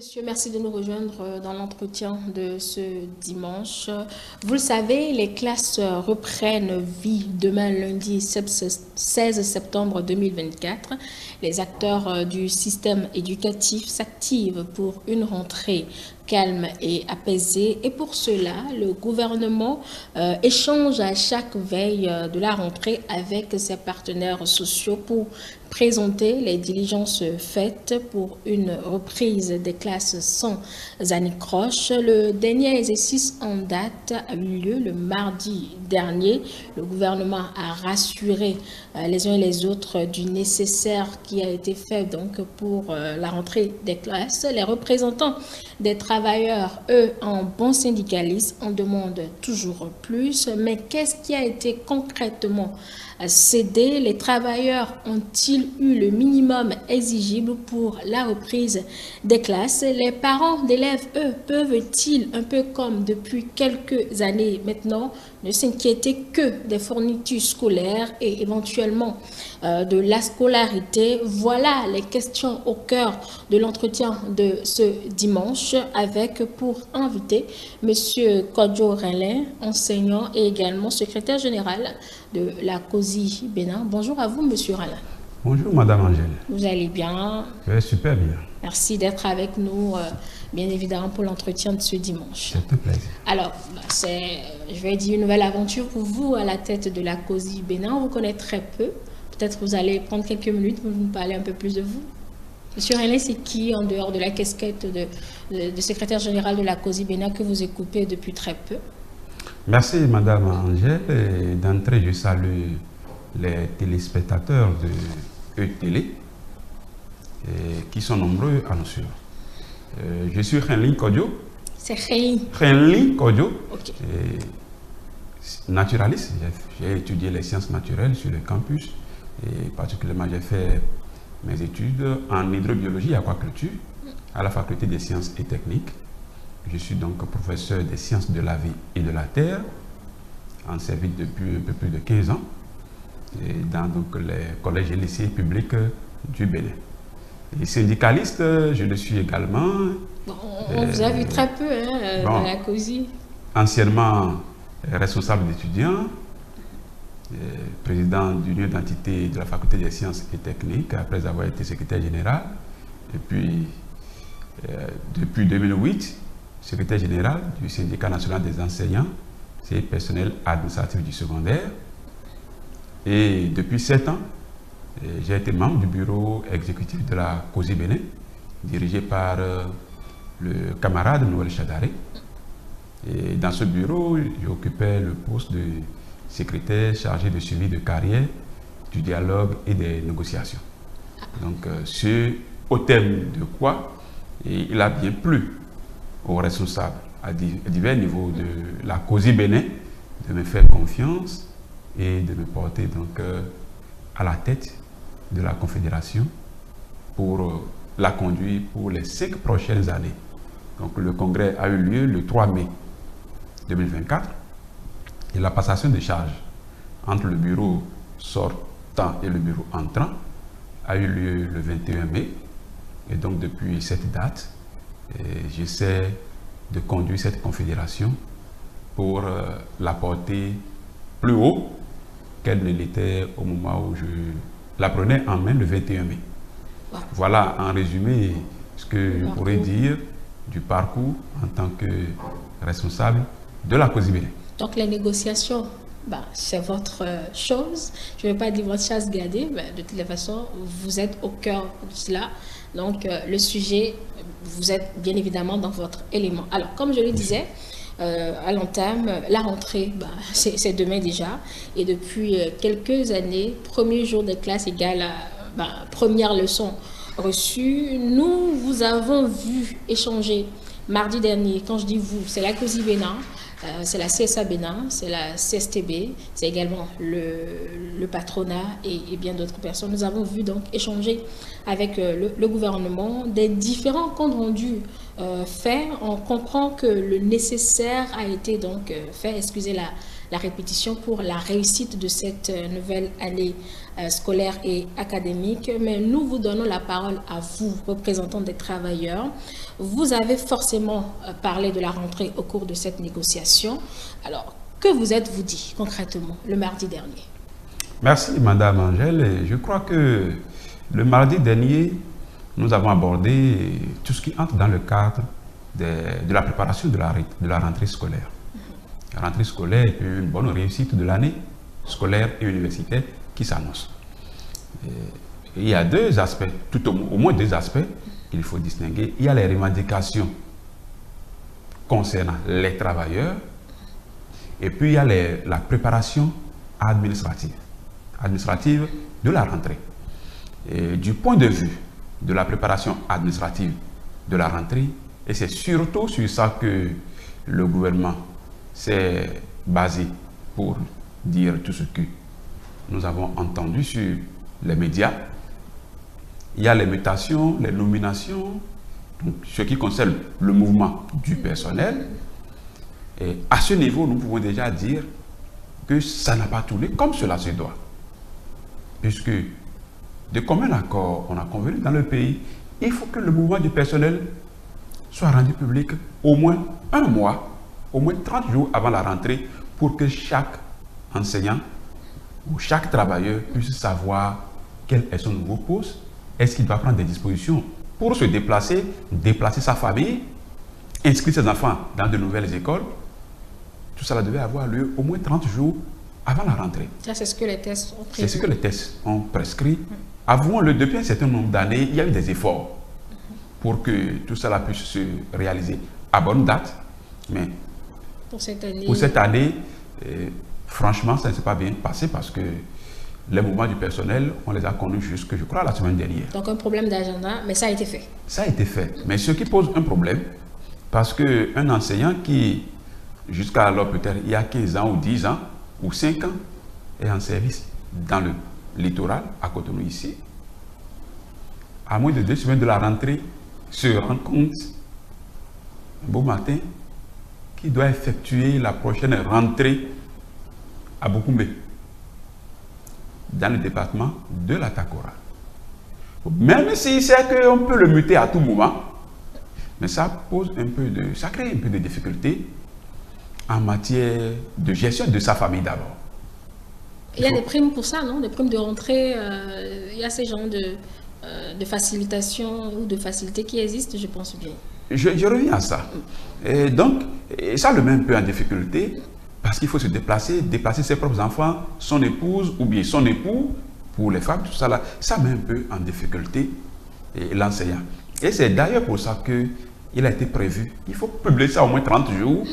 Monsieur, merci de nous rejoindre dans l'entretien de ce dimanche. Vous le savez, les classes reprennent vie demain lundi 16 septembre 2024. Les acteurs du système éducatif s'activent pour une rentrée calme et apaisée. Et pour cela, le gouvernement échange à chaque veille de la rentrée avec ses partenaires sociaux pour présenter les diligences faites pour une reprise des classes sans anicroche. Le dernier exercice en date a eu lieu le mardi dernier. Le gouvernement a rassuré les uns et les autres du nécessaire qui a été fait donc pour la rentrée des classes. Les représentants des travailleurs, eux, en bons syndicalistes, en demandent toujours plus. Mais qu'est-ce qui a été concrètement cédé? Les travailleurs ont-ils eu le minimum exigible pour la reprise des classes? Les parents d'élèves, eux, peuvent-ils, un peu comme depuis quelques années maintenant, ne s'inquiéter que des fournitures scolaires et éventuellement de la scolarité? Voilà les questions au cœur de l'entretien de ce dimanche avec pour invité M. Kodjo Relin, enseignant et également secrétaire général de la COSI Bénin. Bonjour à vous, M. Relin. Bonjour, Madame Angèle. Vous allez bien? Je vais super bien. Merci d'être avec nous, bien évidemment, pour l'entretien de ce dimanche. C'est un plaisir. Alors, c'est, je vais dire, une nouvelle aventure pour vous à la tête de la COSI Bénin. On vous connaît très peu. Peut-être vous allez prendre quelques minutes pour nous parler un peu plus de vous. Monsieur Relin, c'est qui, en dehors de la casquette de secrétaire général de la COSI Bénin, que vous écoutez depuis très peu? Merci, Madame Angèle. Et d'entrée, je salue les téléspectateurs de E-Télé, qui sont nombreux à nous suivre. Je suis Renlin Kodjo. C'est Renlin. Renlin Kodjo. Ok. Naturaliste. J'ai étudié les sciences naturelles sur le campus. Et particulièrement, j'ai fait mes études en hydrobiologie et aquaculture à la faculté des sciences et techniques. Je suis donc professeur des sciences de la vie et de la terre, en service depuis un peu plus de 15 ans, et dans donc, les collèges et lycées publics du Bénin. Et syndicaliste, je le suis également. Bon, on vous a vu très peu dans la COSI. Anciennement responsable d'étudiants, président d'union d'entité de la faculté des sciences et techniques, après avoir été secrétaire général. Et puis, depuis 2008, secrétaire général du syndicat national des enseignants, c'est personnel administratif du secondaire. Et depuis 7 ans, j'ai été membre du bureau exécutif de la COSI Bénin, dirigé par le camarade Noël Chadaré. Et dans ce bureau, j'occupais le poste de secrétaire chargé de suivi de carrière, du dialogue et des négociations. Donc, au thème de quoi il a bien plu aux responsables à divers niveaux de la COSI Bénin de me faire confiance et de me porter donc à la tête de la Confédération pour la conduire pour les 5 prochaines années. Donc le congrès a eu lieu le 3 mai 2024 et la passation de charges entre le bureau sortant et le bureau entrant a eu lieu le 21 mai. Et donc depuis cette date, j'essaie de conduire cette confédération pour la porter plus haut qu'elle ne l'était au moment où je la prenais en main le 21 mai. Voilà en résumé ce que je pourrais dire du parcours en tant que responsable de la COSI Bénin. Donc les négociations, c'est votre chose. Je ne vais pas dire votre chasse gardée, mais de toutes les façons, vous êtes au cœur de cela. Donc le sujet, vous êtes bien évidemment dans votre élément. Alors comme je le disais, à l'entame, la rentrée, c'est demain déjà. Et depuis quelques années, premier jour de classe égale à première leçon reçue. Nous vous avons vu échanger mardi dernier. Quand je dis vous, c'est la COSI Bénin. c'est la CSA Bénin, c'est la CSTB, c'est également le patronat et bien d'autres personnes. Nous avons vu donc échanger avec le gouvernement des différents comptes rendus faits. On comprend que le nécessaire a été donc fait, excusez la répétition, pour la réussite de cette nouvelle année scolaire et académique. Mais nous vous donnons la parole à vous, représentants des travailleurs. Vous avez forcément parlé de la rentrée au cours de cette négociation. Alors, que vous êtes-vous dit concrètement le mardi dernier? Merci Madame Angèle. Et je crois que le mardi dernier, nous avons abordé tout ce qui entre dans le cadre de la préparation de la rentrée scolaire. La rentrée scolaire est une bonne réussite de l'année scolaire et universitaire qui s'annonce. Il y a deux aspects, au moins deux aspects qu'il faut distinguer. Il y a les revendications concernant les travailleurs et puis il y a la préparation administrative de la rentrée. Et du point de vue de la préparation administrative de la rentrée, et c'est surtout sur ça que le gouvernement s'est basé pour dire tout ce que nous avons entendu sur les médias. Il y a les mutations, les nominations, donc ce qui concerne le mouvement du personnel. Et à ce niveau, nous pouvons déjà dire que ça n'a pas tourné comme cela se doit. Puisque de commun accord, on a convenu dans le pays, il faut que le mouvement du personnel soit rendu public au moins un mois, au moins 30 jours avant la rentrée, pour que chaque enseignant ou chaque travailleur puisse savoir quel est son nouveau poste, est-ce qu'il va prendre des dispositions pour se déplacer sa famille, inscrire ses enfants dans de nouvelles écoles. Tout cela devait avoir lieu au moins 30 jours avant la rentrée. Ça, c'est ce que les tests ont prévu. C'est ce que les tests ont prescrit. Avouons-le, depuis un certain nombre d'années, il y a eu des efforts pour que tout cela puisse se réaliser à bonne date. Mais pour cette année, franchement, ça ne s'est pas bien passé parce que les mouvements du personnel, on les a connus jusque, je crois, la semaine dernière. Donc un problème d'agenda, mais ça a été fait. Ça a été fait. Mais ce qui pose un problème, parce qu'un enseignant qui, jusqu'à alors peut-être il y a 15 ans ou 10 ans ou 5 ans, est en service dans le littoral, à Cotonou ici, à moins de 2 semaines de la rentrée, se rend compte, un beau matin, qu'il doit effectuer la prochaine rentrée à Bokoumbe, dans le département de la Takora. Même s'il sait qu'on peut le muter à tout moment, mais ça crée un peu de difficultés en matière de gestion de sa famille d'abord. Il y a des primes pour ça, non? Des primes de rentrée, il y a ces genres de facilitation ou de facilité qui existent, je pense bien. Je reviens à ça. Et donc, ça le met un peu en difficulté parce qu'il faut se déplacer ses propres enfants, son épouse ou bien son époux, pour les femmes, tout ça là, ça met un peu en difficulté l'enseignant. Et c'est d'ailleurs pour ça qu'il a été prévu. Il faut publier ça au moins 30 jours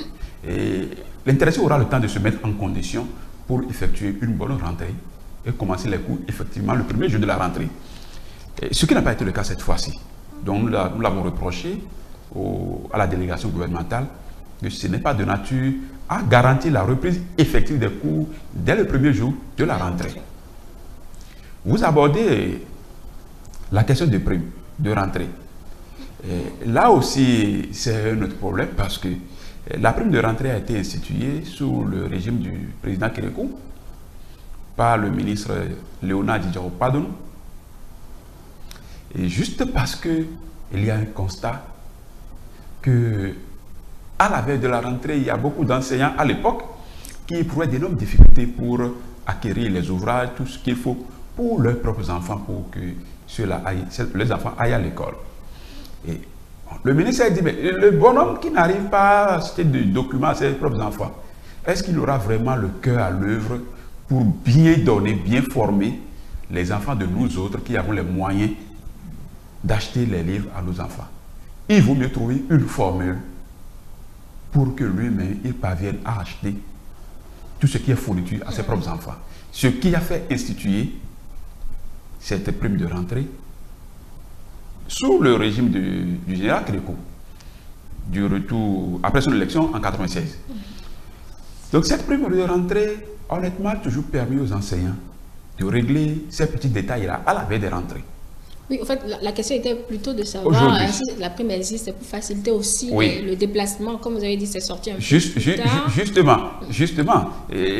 et l'intéressé aura le temps de se mettre en condition pour effectuer une bonne rentrée et commencer les cours effectivement le premier jour de la rentrée. Et ce qui n'a pas été le cas cette fois-ci. Donc nous l'avons reproché à la délégation gouvernementale que ce n'est pas de nature à garantir la reprise effective des cours dès le premier jour de la rentrée. Vous abordez la question des primes de rentrée. Et là aussi, c'est un autre problème parce que la prime de rentrée a été instituée sous le régime du président Kérékou par le ministre Léonard Djidjaro-Padonou. Et juste parce qu'il y a un constat que à la veille de la rentrée, il y a beaucoup d'enseignants à l'époque qui éprouvaient d'énormes difficultés pour acquérir les ouvrages, tout ce qu'il faut pour leurs propres enfants, pour que les enfants aillent à l'école. Et le ministre a dit, mais le bonhomme qui n'arrive pas à acheter des documents à ses propres enfants, est-ce qu'il aura vraiment le cœur à l'œuvre pour bien donner, bien former les enfants de nous autres qui avons les moyens d'acheter les livres à nos enfants? Il vaut mieux trouver une formule pour que lui-même, il parvienne à acheter tout ce qui est fourniture à ses propres enfants. Ce qui a fait instituer cette prime de rentrée sous le régime du général Kérékou, du retour après son élection en 1996. Donc cette prime de rentrée, honnêtement, toujours permis aux enseignants de régler ces petits détails-là à la veille des rentrées. Oui, en fait, la question était plutôt de savoir si la prime existe pour faciliter aussi le déplacement. Comme vous avez dit, c'est sorti un peu plus tard. Justement,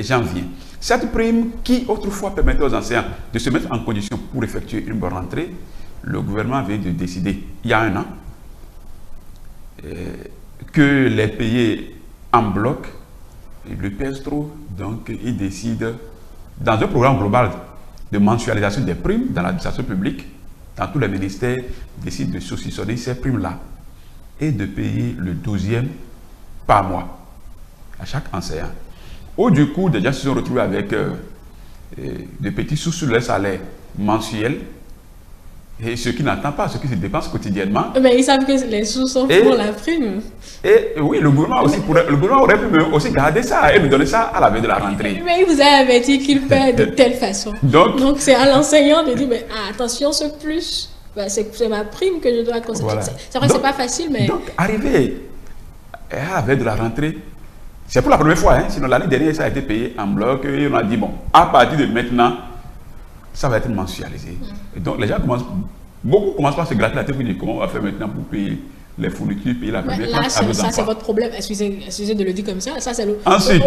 j'en viens. Cette prime qui autrefois permettait aux enseignants de se mettre en condition pour effectuer une bonne rentrée, le gouvernement vient de décider, il y a un an, que les payer en bloc, le pèse trop, donc il décide, dans un programme global de mensualisation des primes dans l'administration publique, dans tous les ministères, décide de saucissonner ces primes-là et de payer le 12e par mois à chaque enseignant. Ou du coup, déjà, ils se sont retrouvés avec des petits sous sur leur salaire mensuel. Et ceux qui n'attendent pas, ceux qui se dépensent quotidiennement. Mais ils savent que les sous sont pour la prime. Et oui, le gouvernement aurait pu aussi garder ça et nous donner ça à la veille de la rentrée. Mais il vous a averti qu'il paie de telle façon. Donc c'est à l'enseignant de dire, mais, attention, ce plus, c'est ma prime que je dois considérer. Voilà. C'est vrai que c'est pas facile, mais... Donc, arrivé à la veille de la rentrée, c'est pour la première fois, hein, sinon l'année dernière, ça a été payé en bloc et on a dit, bon, à partir de maintenant, ça va être mensualisé. Et donc les gens beaucoup commencent par se gratter la tête pour dire comment on va faire maintenant pour payer les fournitures, payer la première tranche à nos enfants. Ça c'est votre problème, excusez de le dire comme ça, ça c'est le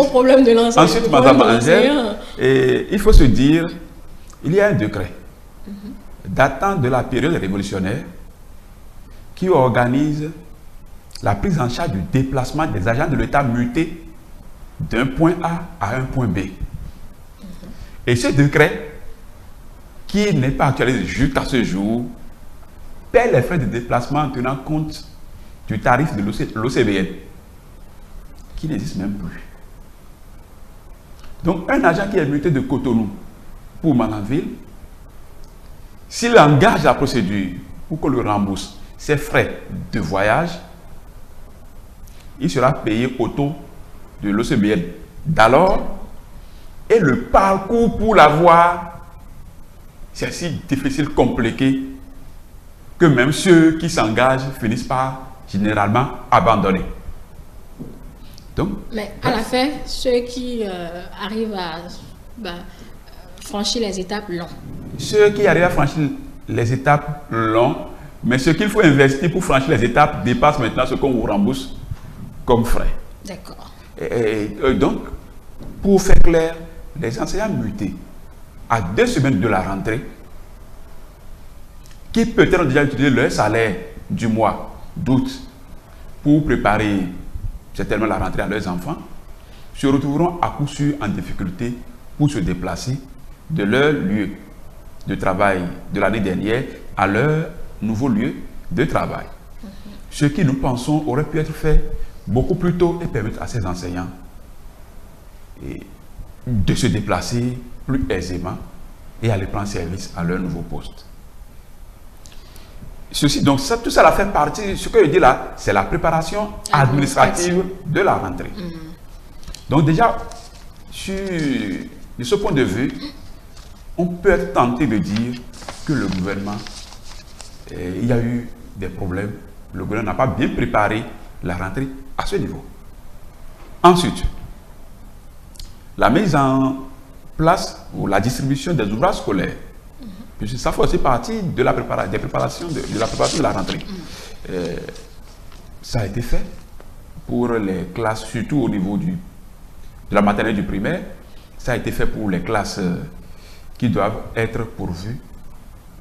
problème de l'enseignant. Ensuite, Madame Angèle, il faut se dire, il y a un décret datant de la période révolutionnaire qui organise la prise en charge du déplacement des agents de l'État mutés d'un point A à un point B. Et ce décret, qui n'est pas actualisé jusqu'à ce jour, paie les frais de déplacement en tenant compte du tarif de l'OCBN, qui n'existe même plus. Donc, un agent qui est muté de Cotonou pour Malanville, s'il engage la procédure pour qu'on le rembourse ses frais de voyage, il sera payé au taux de l'OCBN d'alors, et le parcours pour l'avoir, c'est si difficile, compliqué, que même ceux qui s'engagent finissent par généralement abandonner. Donc, mais à la fin, ceux qui arrivent à franchir les étapes l'ont. Ceux qui arrivent à franchir les étapes l'ont, mais ce qu'il faut investir pour franchir les étapes dépasse maintenant ce qu'on vous rembourse comme frais. D'accord. Et donc, pour faire clair, les enseignants mutés, à 2 semaines de la rentrée, qui peut-être ont déjà utilisé leur salaire du mois d'août pour préparer certainement la rentrée à leurs enfants, se retrouveront à coup sûr en difficulté pour se déplacer de leur lieu de travail de l'année dernière à leur nouveau lieu de travail. Ce qui, nous pensons, aurait pu être fait beaucoup plus tôt et permettre à ces enseignants de se déplacer plus aisément et aller prendre service à leur nouveau poste. Ceci, donc, tout ça fait partie, ce que je dis là, c'est la préparation administrative de la rentrée. Donc déjà, de ce point de vue, on peut être tenté de dire que le gouvernement, il y a eu des problèmes. Le gouvernement n'a pas bien préparé la rentrée à ce niveau. Ensuite, la mise en place ou la distribution des ouvrages scolaires. Puisque ça fait aussi partie de la préparation de la rentrée. Ça a été fait pour les classes, surtout au niveau de la maternelle du primaire. Ça a été fait pour les classes qui doivent être pourvues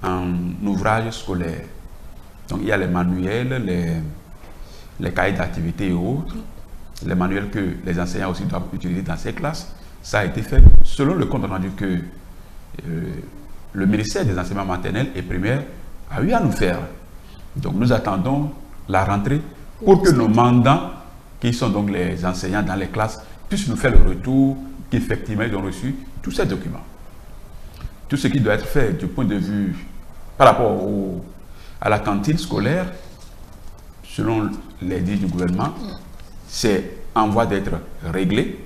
en ouvrage scolaire. Donc il y a les manuels, les cahiers d'activité et autres, les manuels que les enseignants aussi doivent utiliser dans ces classes. Ça a été fait selon le compte rendu que le ministère des enseignements maternels et primaires a eu à nous faire. Donc nous attendons la rentrée pour que nos mandants, qui sont donc les enseignants dans les classes, puissent nous faire le retour qu'effectivement ils ont reçu tous ces documents. Tout ce qui doit être fait du point de vue par rapport à la cantine scolaire, selon les dires du gouvernement, c'est en voie d'être réglé.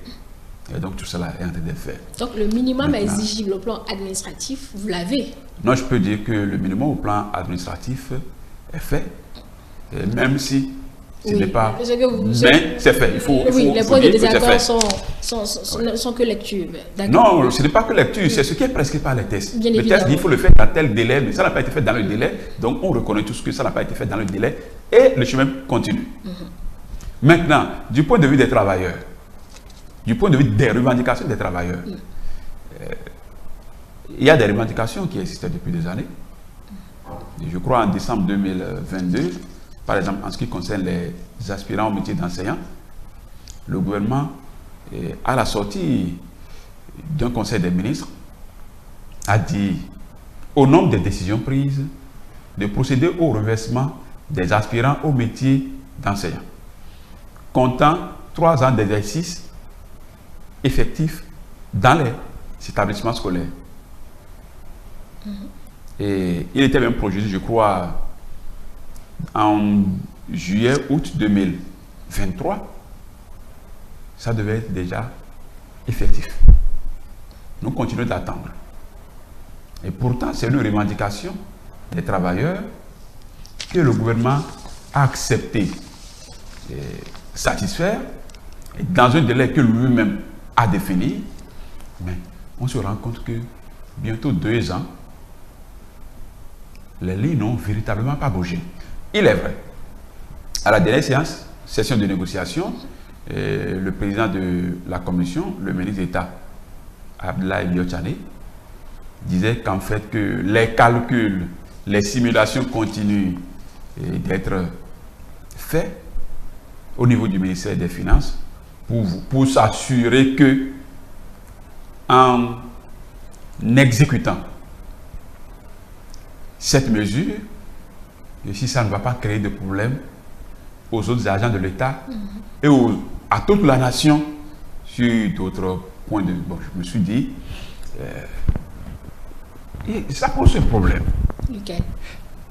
Et donc tout cela est en train d'être fait. Donc le minimum exigible au plan administratif, vous l'avez? Non, je peux dire que le minimum au plan administratif est fait. Et même si Ce n'est pas... Mais c'est fait. Oui, les points de désaccord sont que lecture. Non, ce n'est pas que lecture, c'est ce qui est prescrit par les tests. Bien le test dit qu'il faut le faire dans tel délai, mais ça n'a pas été fait dans le délai. Donc, on reconnaît tout ce que ça n'a pas été fait dans le délai et le chemin continue. Maintenant, du point de vue des travailleurs, du point de vue des revendications des travailleurs, il y a des revendications qui existaient depuis des années. Je crois en décembre 2022, par exemple, en ce qui concerne les aspirants au métier d'enseignant, le gouvernement, à la sortie d'un conseil des ministres, a dit, au nombre des décisions prises, de procéder au reversement des aspirants au métier d'enseignant, comptant 3 ans d'exercice effectif dans les établissements scolaires. Et il était même projeté, je crois, en juillet-août 2023, ça devait être déjà effectif. Nous continuons d'attendre. Et pourtant, c'est une revendication des travailleurs que le gouvernement a accepté de satisfaire dans un délai que lui-même a défini. Mais on se rend compte que bientôt 2 ans, les lignes n'ont véritablement pas bougé. Il est vrai, à la dernière session de négociation, le président de la commission, le ministre d'État, Abdoulaye Biotchane, disait qu'en fait que les calculs, les simulations continuent d'être faits au niveau du ministère des Finances pour s'assurer que en exécutant cette mesure, et si ça ne va pas créer de problème aux autres agents de l'État et à toute la nation sur d'autres points de vue. Bon, je me suis dit, ça pose un problème. Lequel?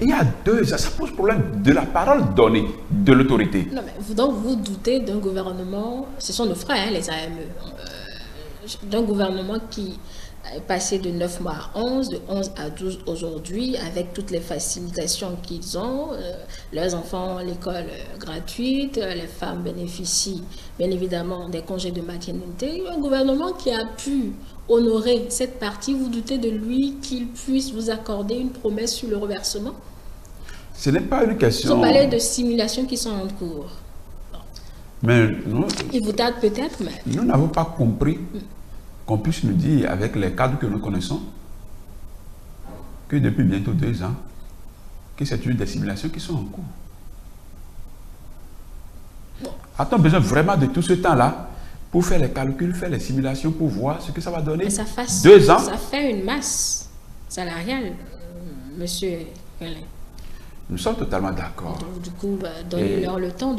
Il y a 2 ans, ça pose problème de la parole donnée de l'autorité. Non, mais donc vous doutez d'un gouvernement, ce sont nos frères, hein, les AME, d'un gouvernement qui est passé de 9 mois à 11, de 11 à 12 aujourd'hui, avec toutes les facilitations qu'ils ont. Leurs enfants ont l'école gratuite, les femmes bénéficient bien évidemment des congés de maternité. Un gouvernement qui a pu honorer cette partie, vous doutez de lui qu'il puisse vous accorder une promesse sur le reversement? Ce n'est pas une question... Vous parlez de simulations qui sont en cours. Mais nous, il vous tarde peut-être, mais... Nous n'avons pas compris qu'on puisse nous dire, avec les cadres que nous connaissons, que depuis bientôt 2 ans, que c'est une des simulations qui sont en cours. Bon. A-t-on besoin vraiment de tout ce temps-là pour faire les calculs, faire les simulations, pour voir ce que ça va donner? Mais ça fait 2 ans. Ça fait une masse salariale, monsieur Pelin. Nous sommes totalement d'accord. Du coup, donnez-leur le temps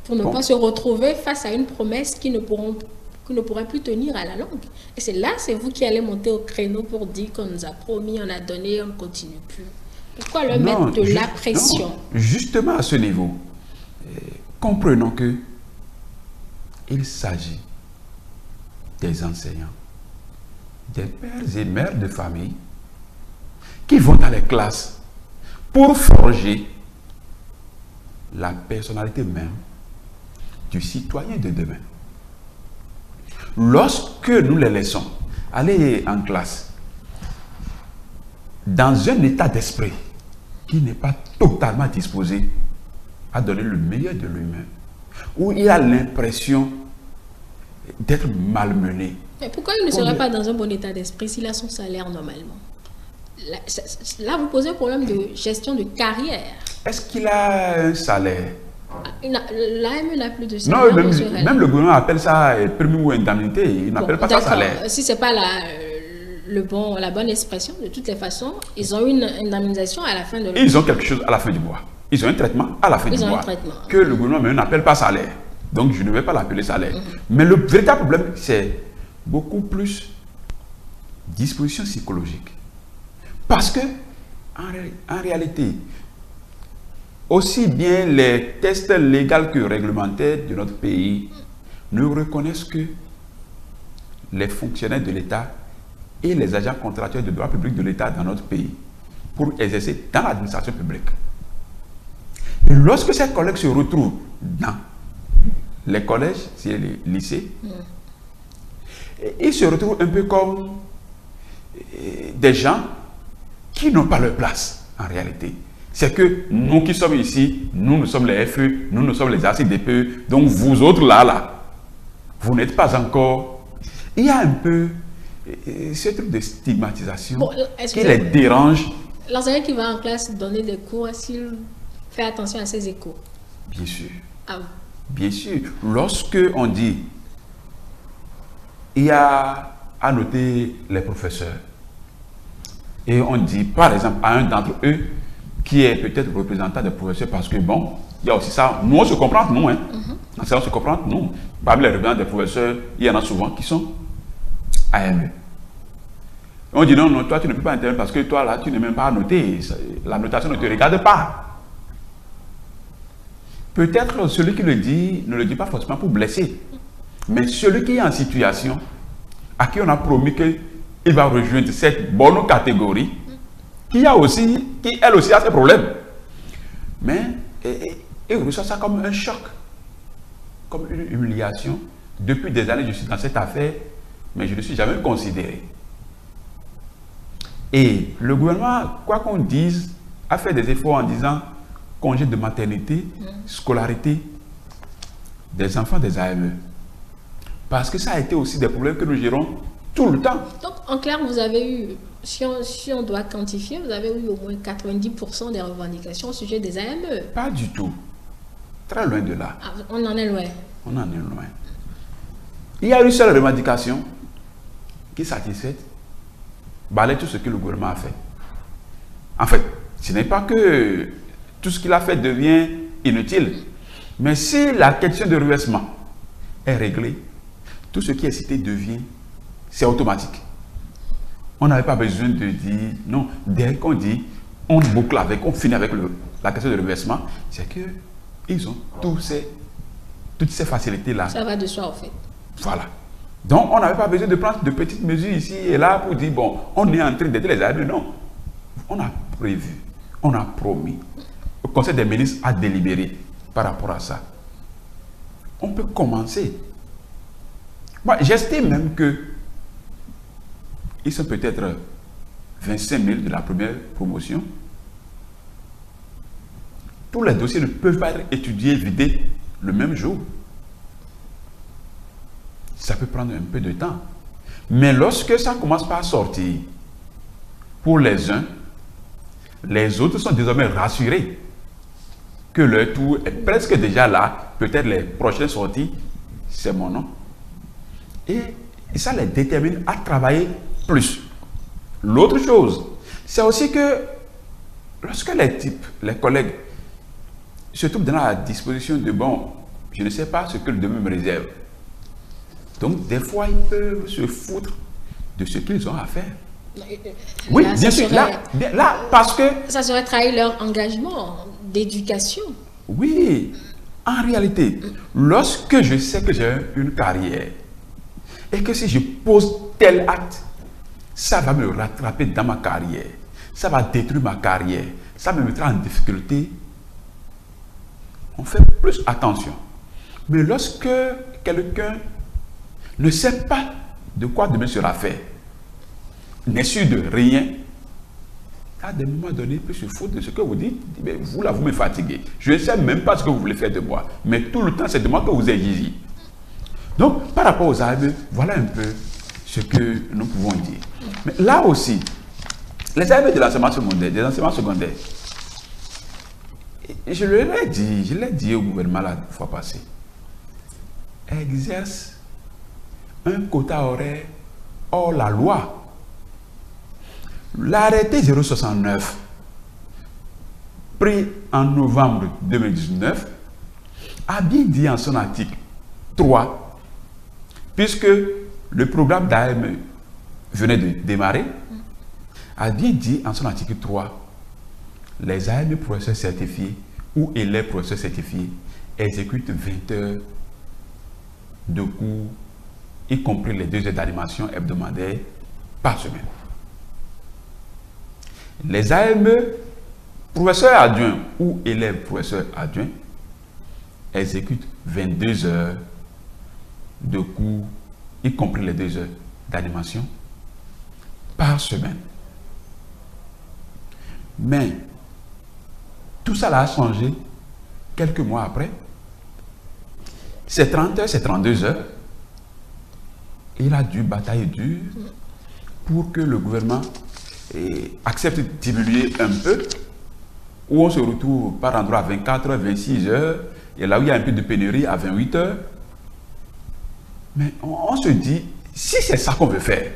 pour ne pas se retrouver face à une promesse qui ne pourrait plus tenir à la longue. Et c'est là, c'est vous qui allez monter au créneau pour dire qu'on nous a promis, on a donné, on ne continue plus. Pourquoi leur mettre de la pression? Non, justement à ce niveau, comprenons que il s'agit des enseignants, des pères et mères de famille qui vont dans les classes pour forger la personnalité même du citoyen de demain. Lorsque nous les laissons aller en classe dans un état d'esprit qui n'est pas totalement disposé à donner le meilleur de lui-même, où il a l'impression d'être malmené. Mais pourquoi il ne serait pas dans un bon état d'esprit s'il a son salaire normalement? Là, vous posez un problème de gestion de carrière. Est-ce qu'il a un salaire? L'AME n'a plus de salaire. Non, même le gouvernement appelle ça prime ou indemnité. Il n'appelle pas ça salaire. Si ce n'est pas la bonne expression, de toutes les façons, ils ont une indemnisation à la fin de... Ils ont quelque chose à la fin du mois. Ils ont un traitement à la fin du mois. Que le gouvernement n'appelle pas salaire. Donc, je ne vais pas l'appeler salaire. Mais le véritable problème, c'est beaucoup plus disposition psychologique. Parce que, en réalité, aussi bien les tests légaux que réglementaires de notre pays ne reconnaissent que les fonctionnaires de l'État et les agents contractuels de droit public de l'État dans notre pays pour exercer dans l'administration publique. lorsque ces collègues se retrouvent dans les collèges, c'est les lycées, ils se retrouvent un peu comme des gens qui n'ont pas leur place en réalité. C'est que nous qui sommes ici, nous sommes les FE, nous sommes les ACDPE, donc vous autres là, vous n'êtes pas encore... Il y a un peu ce truc de stigmatisation qui les dérange. L'enseignant qui va en classe donner des cours, est-ce qu'il fait attention à ses échos? Bien sûr. Ah oui. Bien sûr. Lorsque on dit, il y a à noter les professeurs, et on dit par exemple à un d'entre eux, qui est peut-être représentant des professeurs, parce que bon, il y a aussi ça, nous on se comprend, nous, hein. On se comprend, nous. Parmi les représentants des professeurs, il y en a souvent qui sont AME. On dit non, non, toi tu ne peux pas intervenir parce que toi là, tu n'es même pas noté, la notation ne te regarde pas. Peut-être celui qui le dit ne le dit pas forcément pour blesser, mais celui qui est en situation, à qui on a promis qu'il va rejoindre cette bonne catégorie, qui elle aussi a ses problèmes. Mais il reçoit ça comme un choc, comme une humiliation. Depuis des années, je suis dans cette affaire, mais je ne suis jamais considéré. Et le gouvernement, quoi qu'on dise, a fait des efforts en disant congé de maternité, scolarité des enfants des AME. Parce que ça a été aussi des problèmes que nous gérons tout le temps. Donc, en clair, vous avez eu, si on doit quantifier, vous avez eu au moins 90% des revendications au sujet des AME. Pas du tout. Très loin de là. Ah, on en est loin. On en est loin. Il y a une seule revendication qui satisfait, balaye tout ce que le gouvernement a fait. En fait, ce n'est pas que tout ce qu'il a fait devient inutile, mais si la question de reversement est réglée, tout ce qui est cité devient, c'est automatique. On n'avait pas besoin de dire, non, dès qu'on dit, on boucle avec, on finit avec la question de reversement, c'est que ils ont toutes ces facilités-là. Ça va de soi, en fait. Voilà. Donc, on n'avait pas besoin de prendre de petites mesures ici et là pour dire, bon, on est en train d'aider les AME. Non. On a prévu, on a promis. Le Conseil des ministres a délibéré par rapport à ça. On peut commencer. Moi, j'estime même que ils sont peut-être 25 000 de la première promotion. Tous les dossiers ne peuvent pas être étudiés, vidés le même jour. Ça peut prendre un peu de temps. Mais lorsque ça commence par sortir, pour les uns, les autres sont désormais rassurés que leur tour est presque déjà là. Peut-être les prochaines sorties, c'est mon nom. Et ça les détermine à travailler plus. L'autre chose, c'est aussi que lorsque les collègues se trouvent dans la disposition de bon, je ne sais pas ce que le demain me réserve. Donc, des fois, ils peuvent se foutre de ce qu'ils ont à faire. Oui, là, bien sûr. Là, parce que... Ça serait trahir leur engagement d'éducation. Oui, en réalité, lorsque je sais que j'ai une carrière et que si je pose tel acte, ça va me rattraper dans ma carrière, ça va détruire ma carrière, ça me mettra en difficulté, on fait plus attention. Mais lorsque quelqu'un ne sait pas de quoi demain sera fait, n'est sûr de rien, à des moments donnés, il peut se foutre de ce que vous dites. Mais vous là, vous me fatiguez. Je ne sais même pas ce que vous voulez faire de moi. Mais tout le temps, c'est de moi que vous exigez. Donc, par rapport aux AME, voilà un peu ce que nous pouvons dire. Mais là aussi, les AME de l'enseignement secondaire, des enseignements secondaires, je l'ai dit au gouvernement la fois passée, exercent un quota horaire hors la loi. L'arrêté 069, pris en novembre 2019, a bien dit en son article 3, puisque le programme d'AME venait de démarrer, a bien dit en son article 3, les AME professeurs certifiés ou élèves professeurs certifiés exécutent 20 heures de cours, y compris les 2 heures d'animation hebdomadaire par semaine. Les AME professeur adjoint ou élève professeur adjoint exécute 22 heures de cours, y compris les 2 heures d'animation, par semaine. Mais tout ça a changé quelques mois après. C'est 30 heures, c'est 32 heures. Il a dû batailler dur pour que le gouvernement accepte de diminuer un peu, où on se retrouve par endroit à 24 heures, 26 heures, et là où il y a un peu de pénurie à 28 heures. Mais on se dit, si c'est ça qu'on veut faire,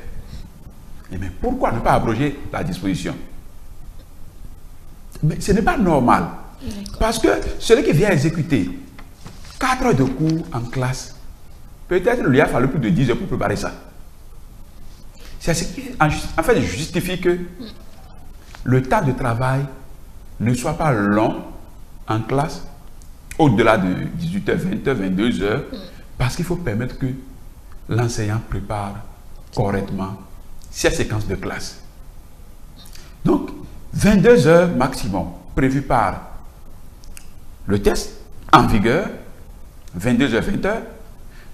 mais pourquoi ne pas abroger la disposition? Mais ce n'est pas normal. Parce que celui qui vient exécuter 4 heures de cours en classe, peut-être lui a fallu plus de 10 heures pour préparer ça. C'est ce qui, en fait, justifie que le temps de travail ne soit pas long en classe, au-delà de 18h, 20h, 22h, parce qu'il faut permettre que l'enseignant prépare correctement ses séquences de classe. Donc, 22 heures maximum prévues par le test en vigueur, 22h, 20h,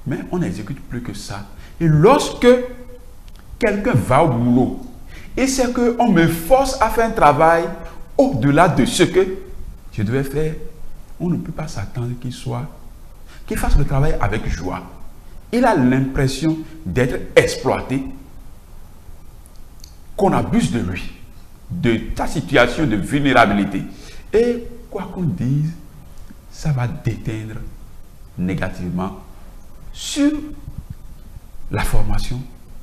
mais on n'exécute plus que ça. Et lorsque quelqu'un va au boulot et c'est qu'on me force à faire un travail au-delà de ce que je devais faire, on ne peut pas s'attendre qu'il fasse le travail avec joie. Il a l'impression d'être exploité, qu'on abuse de lui, de ta situation de vulnérabilité. Et quoi qu'on dise, ça va déteindre négativement sur la formation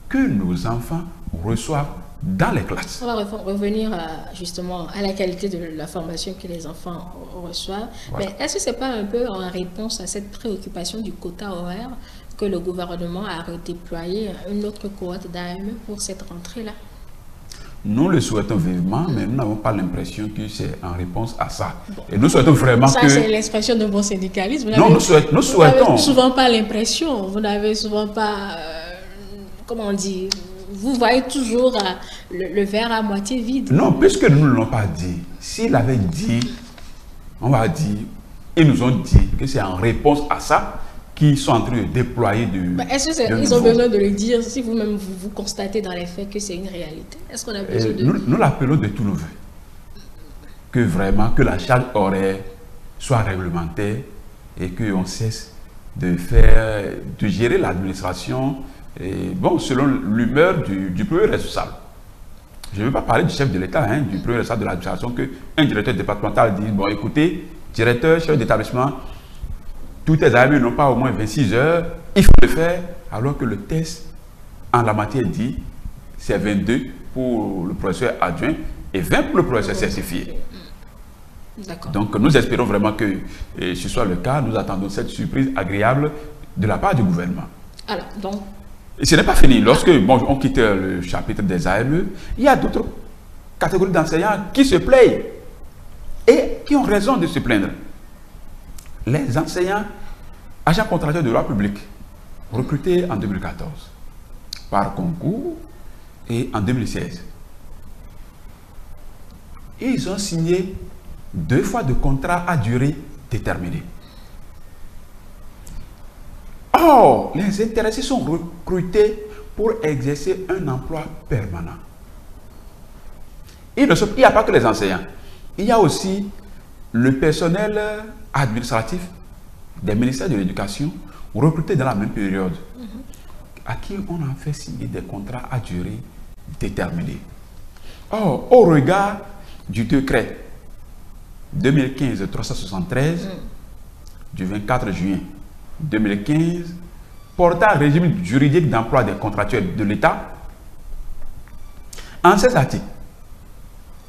que nos enfants reçoivent dans les classes. On va revenir justement à la qualité de la formation que les enfants reçoivent. Voilà. Mais est-ce que ce n'est pas un peu en réponse à cette préoccupation du quota horaire que le gouvernement a redéployé une autre cohorte d'AME pour cette rentrée-là? Nous le souhaitons vivement, mais nous n'avons pas l'impression que c'est en réponse à ça. Bon. Et nous souhaitons vraiment que... Ça, c'est l'expression de bon syndicalisme. Non, nous souhaitons... Vous n'avez souvent pas l'impression, vous n'avez souvent pas... comment on dit? Vous voyez toujours le verre à moitié vide. Non, puisque nous ne l'avons pas dit. S'il avait dit, on va dire, ils nous ont dit que c'est en réponse à ça qu'ils sont en train de déployer du... Est-ce qu'ils ont besoin de le dire si vous-même vous constatez dans les faits que c'est une réalité? Est-ce qu'on a besoin de... Nous l'appelons de tous nos voeux. Que vraiment, que la charge horaire soit réglementaire et qu'on cesse de gérer l'administration bon, selon l'humeur du premier responsable. Je ne veux pas parler du chef de l'État, hein, du premier responsable de l'administration, qu'un directeur départemental dit, bon écoutez, directeur, chef d'établissement, tous tes amis n'ont pas au moins 26 heures, il faut le faire, alors que le test en la matière dit, c'est 22 pour le professeur adjoint et 20 pour le professeur certifié. Donc nous espérons vraiment que ce soit le cas, nous attendons cette surprise agréable de la part du gouvernement. Alors, donc... Et ce n'est pas fini. Lorsque on quitte le chapitre des AME, il y a d'autres catégories d'enseignants qui se plaignent et qui ont raison de se plaindre. Les enseignants, agents contractuels de droit public, recrutés en 2014 par concours et en 2016. Ils ont signé 2 fois de contrat à durée déterminée. Or, les intéressés sont recrutés pour exercer un emploi permanent. Il n'y a pas que les enseignants. Il y a aussi le personnel administratif des ministères de l'Éducation recrutés dans la même période, à qui on a fait signer des contrats à durée déterminée. Or, au regard du décret 2015-373 du 24 juin 2015, portant régime juridique d'emploi des contractuels de l'État, en ces articles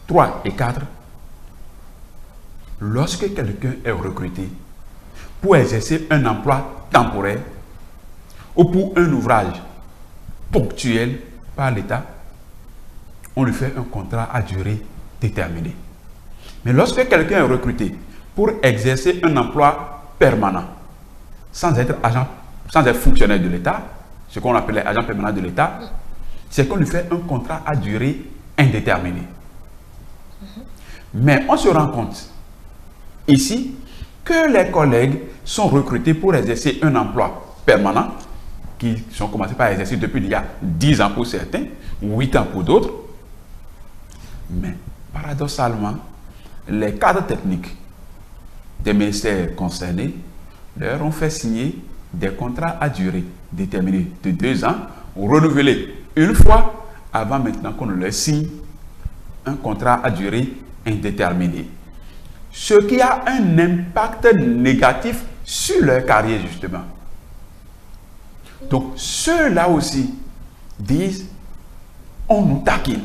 3 et 4, lorsque quelqu'un est recruté pour exercer un emploi temporaire ou pour un ouvrage ponctuel par l'État, on lui fait un contrat à durée déterminée. Mais lorsque quelqu'un est recruté pour exercer un emploi permanent, sans être fonctionnaire de l'État, ce qu'on appelait agent permanent de l'État, c'est qu'on lui fait un contrat à durée indéterminée. Mais on se rend compte ici que les collègues sont recrutés pour exercer un emploi permanent qui sont commencés par exercer depuis il y a 10 ans pour certains, 8 ans pour d'autres. Mais paradoxalement, les cadres techniques des ministères concernés leur ont fait signer des contrats à durée déterminée de 2 ans, renouvelés une fois, avant maintenant qu'on leur signe un contrat à durée indéterminée. Ce qui a un impact négatif sur leur carrière, justement. Donc, ceux-là aussi disent, on nous taquine.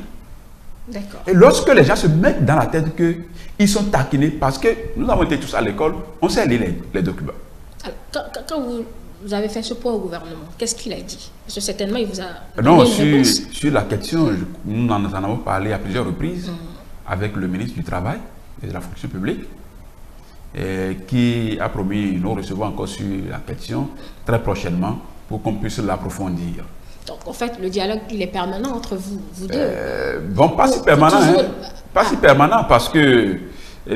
Et lorsque les gens se mettent dans la tête qu'ils sont taquinés parce que nous avons été tous à l'école, on sait lire les documents. Alors, quand vous avez fait ce point au gouvernement, qu'est-ce qu'il a dit? Parce que certainement, il vous a donné une réponse. Sur la question, nous en avons parlé à plusieurs reprises avec le ministre du Travail et de la fonction publique, qui a promis nous recevoir encore sur la question très prochainement pour qu'on puisse l'approfondir. Donc, en fait, le dialogue, il est permanent entre vous deux. Bon, pas si permanent, pas si permanent, parce que,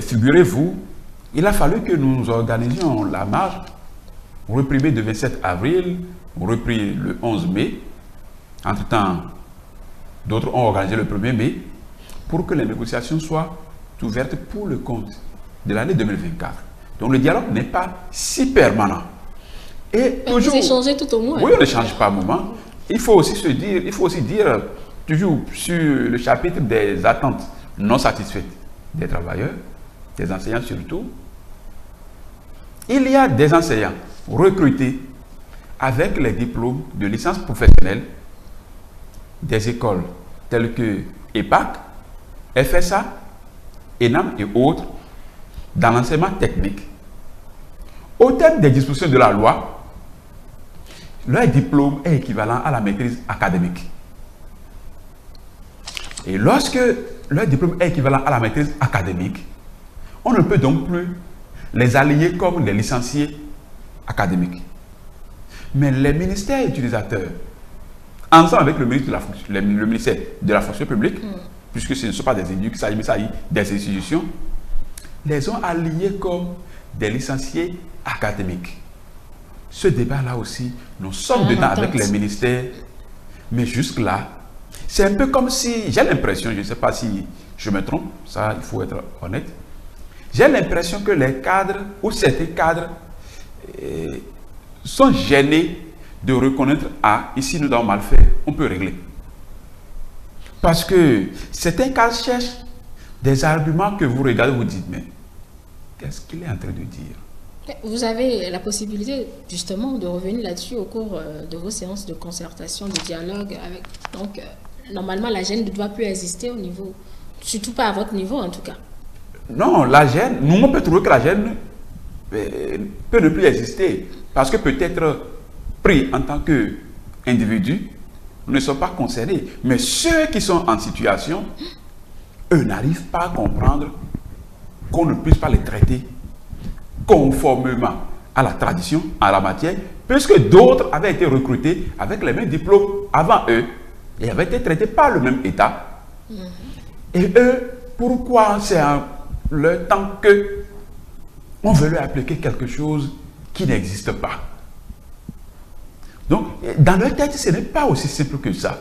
figurez-vous, il a fallu que nous organisions la marche, reprimée le 27 avril, repris le 11 mai. Entre-temps, d'autres ont organisé le 1er mai, pour que les négociations soient ouvertes pour le compte de l'année 2024. Donc, le dialogue n'est pas si permanent. Et toujours, vous échangez tout au moins. Oui, on n'échange pas au moment. Il faut aussi dire, toujours sur le chapitre des attentes non satisfaites des travailleurs, des enseignants surtout, il y a des enseignants recrutés avec les diplômes de licence professionnelle des écoles telles que EPAC, FSA, ENAM et autres dans l'enseignement technique. Au terme des dispositions de la loi, leur diplôme est équivalent à la maîtrise académique. Et lorsque leur diplôme est équivalent à la maîtrise académique, on ne peut donc plus les aligner comme les licenciés académiques. Mais les ministères utilisateurs, ensemble avec le ministère de la fonction publique, puisque ce ne sont pas des individus, il s'agit des institutions, les ont alignés comme des licenciés académiques. Ce débat-là aussi, nous sommes dedans avec les ministères, mais jusque-là, c'est un peu comme si, j'ai l'impression, je ne sais pas si je me trompe, ça il faut être honnête, j'ai l'impression que les cadres, ou certains cadres, sont gênés de reconnaître, ah, ici nous avons mal fait, on peut régler. Parce que certains cadres cherchent des arguments que vous regardez, vous dites, mais qu'est-ce qu'il est en train de dire? Vous avez la possibilité justement de revenir là-dessus au cours de vos séances de concertation, de dialogue avec. Donc, normalement, la gêne ne doit plus exister au niveau, surtout pas à votre niveau en tout cas. Non, la gêne, nous on peut trouver que la gêne peut ne plus exister parce que peut-être pris en tant qu'individu, nous ne sommes pas concernés. Mais ceux qui sont en situation, eux n'arrivent pas à comprendre qu'on ne puisse pas les traiter conformément à la tradition en la matière, puisque d'autres avaient été recrutés avec les mêmes diplômes avant eux et avaient été traités par le même État. Et eux, pourquoi c'est en leur temps que on veut leur appliquer quelque chose qui n'existe pas? Donc, dans leur tête, ce n'est pas aussi simple que ça.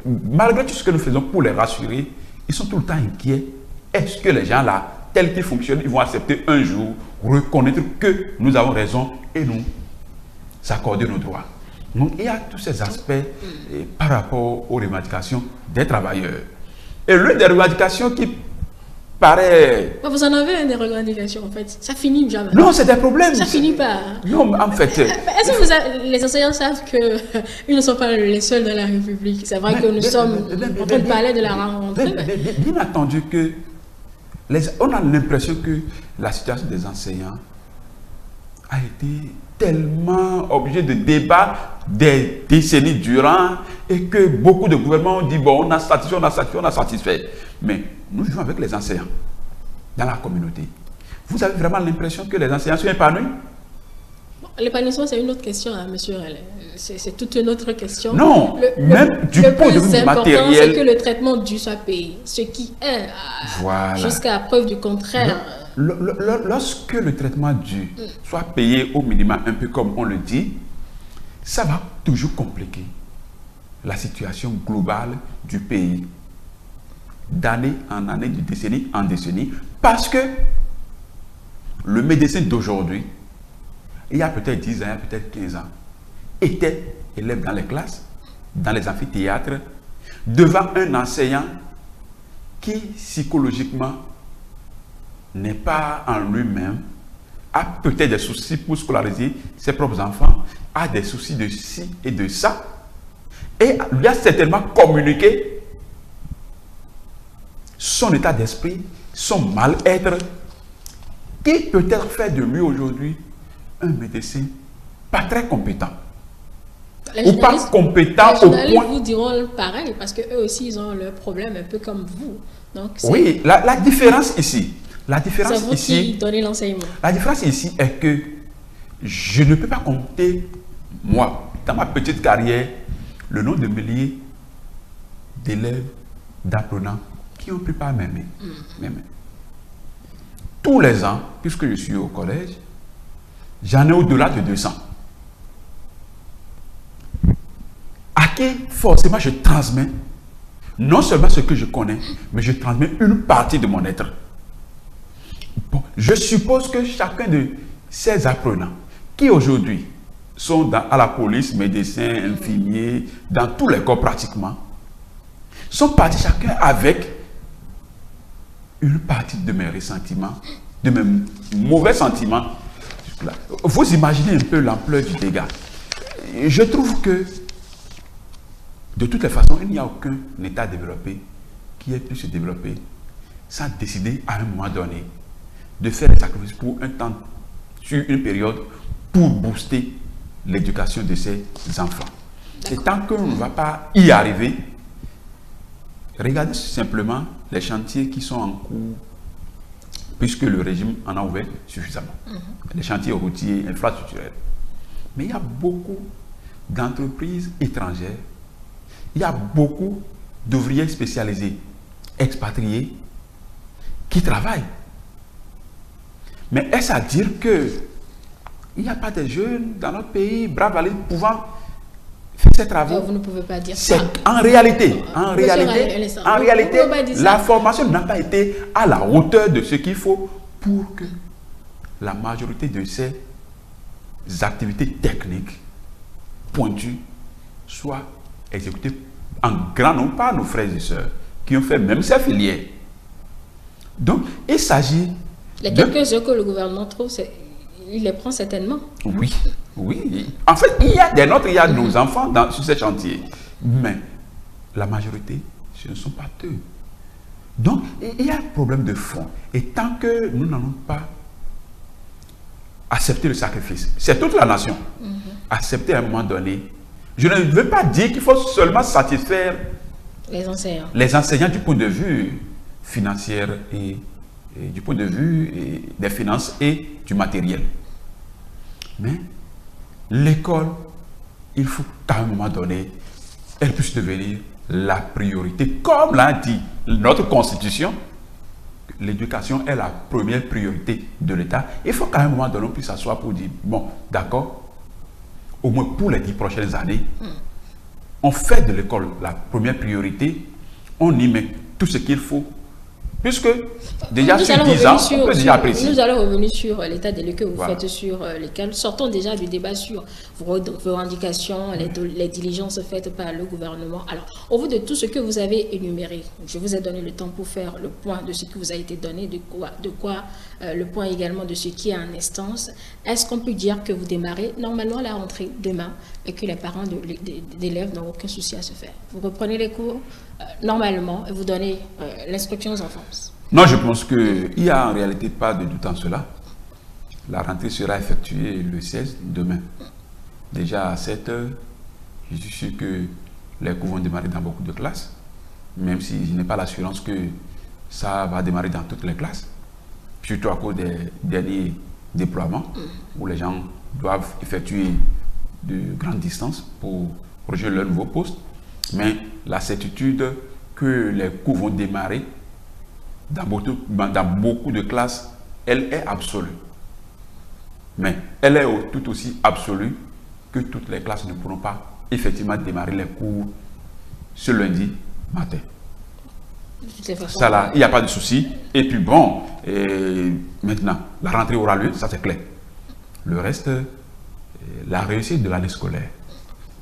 Malgré tout ce que nous faisons pour les rassurer, ils sont tout le temps inquiets. Est-ce que les gens là, tels qu'ils fonctionnent, ils vont accepter un jour, reconnaître que nous avons raison et nous accorder nos droits? Donc, il y a tous ces aspects par rapport aux revendications des travailleurs. Et l'une des revendications qui paraît... Vous en avez des revendications, en fait. Ça finit jamais. Non, c'est des problèmes. Ça finit pas. Non, en fait... Est-ce que les enseignants savent qu'ils ne sont pas les seuls dans la République? C'est vrai que nous sommes en train de parler de la rentrée. Bien entendu que... on a l'impression que la situation des enseignants a été tellement objet de débat des décennies durant et que beaucoup de gouvernements ont dit bon, on a satisfait, on a satisfait, on a satisfait. Mais nous vivons avec les enseignants dans la communauté. Vous avez vraiment l'impression que les enseignants sont épanouis? L'épanouissement, c'est une autre question, hein, monsieur. C'est toute une autre question. Non, même du point de vue matériel. C'est que le traitement dû soit payé. Ce qui est, voilà, jusqu'à preuve du contraire. Lorsque le traitement dû soit payé au minimum, un peu comme on le dit, ça va toujours compliquer la situation globale du pays, d'année en année, de décennie en décennie, parce que le médecin d'aujourd'hui, il y a peut-être 10 ans, il y a peut-être 15 ans, était élève dans les classes, dans les amphithéâtres, devant un enseignant qui, psychologiquement, n'est pas en lui-même, a peut-être des soucis pour scolariser ses propres enfants, a des soucis de ci et de ça, et lui a certainement communiqué son état d'esprit, son mal-être, qui peut-être fait de lui aujourd'hui un médecin pas très compétent. Ou pas compétent au point... vous diront pareil, parce qu'eux aussi, ils ont leurs problèmes un peu comme vous. Donc, oui, la différence ici, la différence c'est vous ici, qui donnez l'enseignement. La différence ici est que je ne peux pas compter, moi, dans ma petite carrière, le nombre de milliers d'élèves, d'apprenants qui ont pris par mes mains. Tous les ans, puisque je suis au collège, j'en ai au-delà de 200. À qui forcément je transmets non seulement ce que je connais, mais je transmets une partie de mon être. Bon, je suppose que chacun de ces apprenants qui aujourd'hui sont à la police, médecins, infirmiers, dans tous les corps pratiquement, sont partis chacun avec une partie de mes ressentiments, de mes mauvais sentiments. Vous imaginez un peu l'ampleur du dégât. Je trouve que de toutes les façons, il n'y a aucun État développé qui ait pu se développer sans décider à un moment donné de faire des sacrifices pour un temps, sur une période, pour booster l'éducation de ses enfants. Et tant qu'on ne va pas y arriver, regardez simplement les chantiers qui sont en cours, puisque le régime en a ouvert suffisamment. Les chantiers routiers, infrastructurels. Mais il y a beaucoup d'entreprises étrangères, il y a beaucoup d'ouvriers spécialisés, expatriés, qui travaillent. Mais est-ce à dire que il n'y a pas de jeunes dans notre pays, braves allés, pouvant faire ces travaux? Vous ne pouvez pas dire ça. En réalité, la formation n'a pas été à la hauteur de ce qu'il faut pour que la majorité de ces activités techniques pointues soient exécutées en grand nombre par nos frères et sœurs qui ont fait même ces filières. Donc, il s'agit... Les quelques heures que le gouvernement trouve, il les prend certainement. Oui, oui. En fait, il y a des nôtres, il y a nos enfants sur ces chantiers. Mais la majorité, ce ne sont pas eux. Donc, il y a un problème de fond. Et tant que nous n'allons pas accepter le sacrifice, c'est toute la nation. Accepter à un moment donné. Je ne veux pas dire qu'il faut seulement satisfaire les enseignants du point de vue financier et du point de vue des finances et du matériel. Mais l'école, il faut qu'à un moment donné, elle puisse devenir la priorité. Comme l'a dit notre Constitution, l'éducation est la première priorité de l'État. Il faut qu'à un moment donné, on puisse s'asseoir pour dire, bon, d'accord, au moins pour les 10 prochaines années, on fait de l'école la première priorité, on y met tout ce qu'il faut. Puisque déjà sur 10 ans, on peut déjà apprécier. Nous allons revenir sur l'état des lieux que vous faites sur lesquels. Sortons déjà du débat sur vos revendications, les diligences faites par le gouvernement. Alors, au vu de tout ce que vous avez énuméré, je vous ai donné le temps pour faire le point de ce qui vous a été donné, le point également de ce qui est en instance. Est-ce qu'on peut dire que vous démarrez normalement la rentrée demain et que les parents d'élèves n'ont aucun souci à se faire? Vous reprenez les cours normalement et vous donnez l'instruction aux enfants? Non, je pense qu'il n'y a en réalité pas de doute en cela. La rentrée sera effectuée le 16, demain. Déjà à 7 h, je suis sûr que les cours vont démarrer dans beaucoup de classes, même si je n'ai pas l'assurance que ça va démarrer dans toutes les classes, surtout à cause des derniers déploiements où les gens doivent effectuer de grandes distances pour rejoindre leur nouveau poste. Mais la certitude que les cours vont démarrer dans beaucoup de classes, elle est absolue. Mais elle est tout aussi absolue que toutes les classes ne pourront pas effectivement démarrer les cours ce lundi matin. Ça là, il n'y a pas de souci. Et puis bon, maintenant, la rentrée aura lieu, ça c'est clair. Le reste, la réussite de l'année scolaire,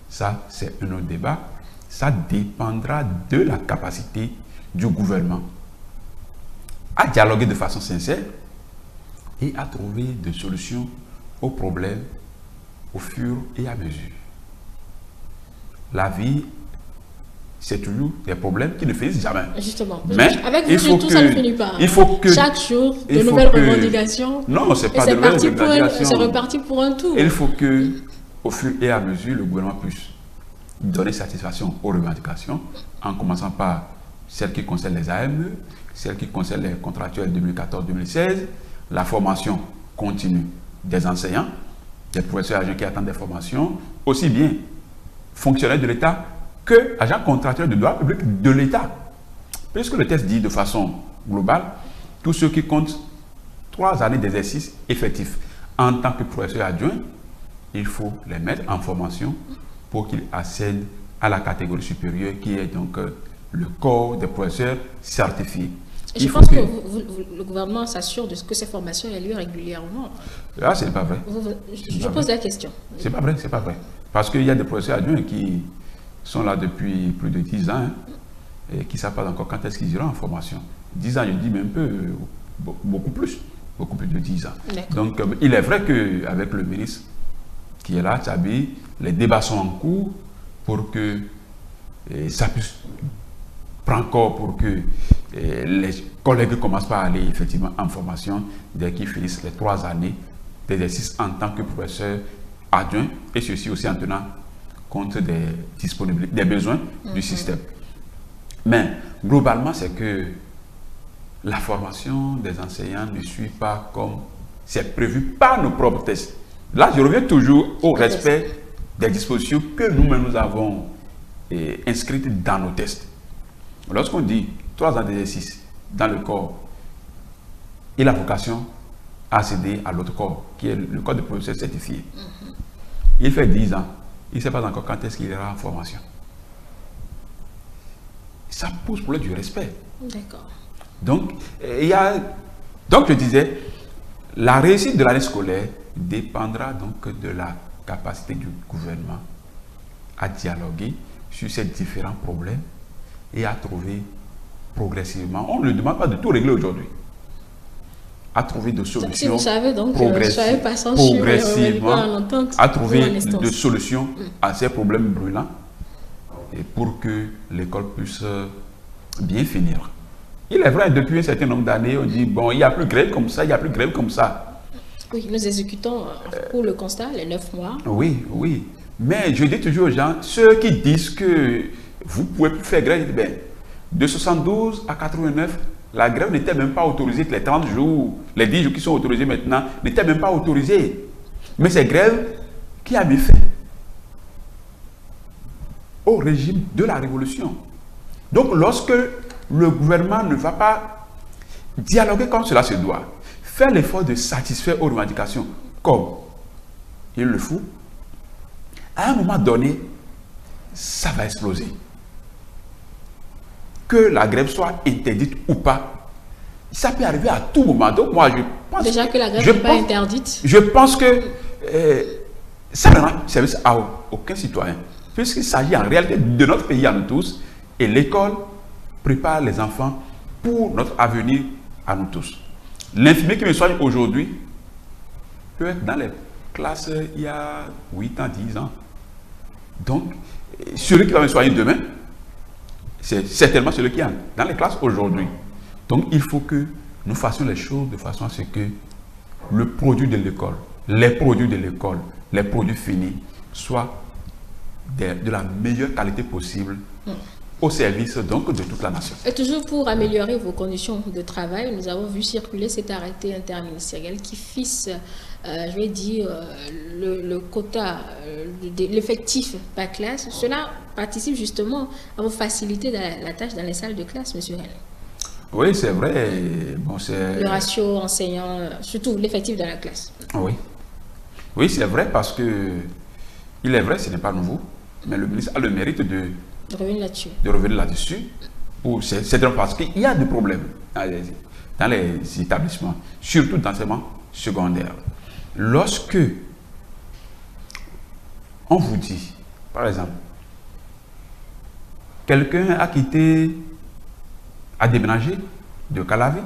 ça c'est un autre débat. Ça dépendra de la capacité du gouvernement à dialoguer de façon sincère et à trouver des solutions aux problèmes au fur et à mesure. La vie, c'est toujours des problèmes qui ne finissent jamais. Justement. Mais avec vous, tout ça ne finit pas. Il faut que chaque jour, de nouvelles revendications. Non, c'est pas de nouvelles revendications. C'est reparti pour un tour. Il faut que, au fur et à mesure, le gouvernement puisse donner satisfaction aux revendications, en commençant par celles qui concernent les AME, celles qui concernent les contractuels 2014-2016, la formation continue des enseignants, des professeurs agents qui attendent des formations, aussi bien fonctionnaires de l'État que agents contractuels de droit public de l'État. Puisque le texte dit de façon globale, tous ceux qui comptent 3 années d'exercice effectif en tant que professeur adjoint, il faut les mettre en formation pour qu'ils accèdent à la catégorie supérieure qui est donc le corps des professeurs certifiés. Et je pense que le gouvernement s'assure de ce que ces formations aient lieu régulièrement. Ah, c'est pas vrai. Je pose la question. C'est pas vrai, c'est pas vrai. Parce qu'il y a des professeurs adjoints qui sont là depuis plus de 10 ans et qui ne savent pas encore quand est-ce qu'ils iront en formation. 10 ans, je dis même peu, beaucoup plus de 10 ans. Donc, il est vrai qu'avec le ministre qui est là, Tchabi, les débats sont en cours pour que ça puisse prendre corps, pour que les collègues commencent par aller effectivement en formation dès qu'ils finissent les 3 années d'exercice en tant que professeur adjoint, et ceci aussi en tenant compte des disponibilités, des besoins du système. Mais globalement, c'est que la formation des enseignants ne suit pas comme c'est prévu par nos propres tests. Là, je reviens toujours au respect des dispositions que nous-mêmes nous avons inscrites dans nos tests. Lorsqu'on dit 3 ans d'exercice dans le corps, il a vocation à accéder à l'autre corps, qui est le corps de professeur certifié. Il fait 10 ans, il ne sait pas encore quand est-ce qu'il ira en formation. Ça pose problème du respect. D'accord. Donc, je disais, la réussite de l'année scolaire dépendra donc de la capacité du gouvernement à dialoguer sur ces différents problèmes et à trouver progressivement, on ne demande pas de tout régler aujourd'hui, à trouver des solutions si vous savez donc, soyez patient progressivement, à trouver des solutions à ces problèmes brûlants et pour que l'école puisse bien finir. Il est vrai, depuis un certain nombre d'années, on dit, bon, il n'y a plus grève comme ça, il n'y a plus grève comme ça. Oui, nous exécutons pour le constat, les 9 mois. Oui, oui. Mais je dis toujours aux gens, ceux qui disent que vous ne pouvez plus faire grève, ben, de 72 à 89, la grève n'était même pas autorisée, les 30 jours, les 10 jours qui sont autorisés maintenant, n'étaient même pas autorisés. Mais c'est grève qui a mis fin au régime de la Révolution. Donc lorsque le gouvernement ne va pas dialoguer comme cela se doit, faire l'effort de satisfaire aux revendications comme il le faut, à un moment donné, ça va exploser. Que la grève soit interdite ou pas, ça peut arriver à tout moment. Donc moi, je pense... Déjà que la grève n'est pas interdite. Je pense que ça ne rend service à aucun citoyen, puisqu'il s'agit en réalité de notre pays à nous tous, et l'école prépare les enfants pour notre avenir à nous tous. L'infirmier qui me soigne aujourd'hui peut être dans les classes il y a 8 ans, 10 ans. Donc, celui qui va me soigner demain, c'est certainement celui qui est dans les classes aujourd'hui. Donc, il faut que nous fassions les choses de façon à ce que le produit de l'école, les produits de l'école, les produits finis soient de la meilleure qualité possible au service donc de toute la nation. Et toujours pour améliorer vos conditions de travail, nous avons vu circuler cet arrêté interministériel qui fixe, je vais dire, le quota, l'effectif par classe. Cela participe justement à vous faciliter la tâche dans les salles de classe, monsieur René. Oui, c'est vrai. Bon, le ratio enseignant, surtout l'effectif dans la classe. Oui, oui, c'est vrai parce que, il est vrai, ce n'est pas nouveau, mais le ministre a le mérite de revenir là-dessus. C'est parce qu'il y a des problèmes dans les établissements, surtout dans l'enseignement secondaire. Lorsque on vous dit, par exemple, quelqu'un a déménagé de Calavi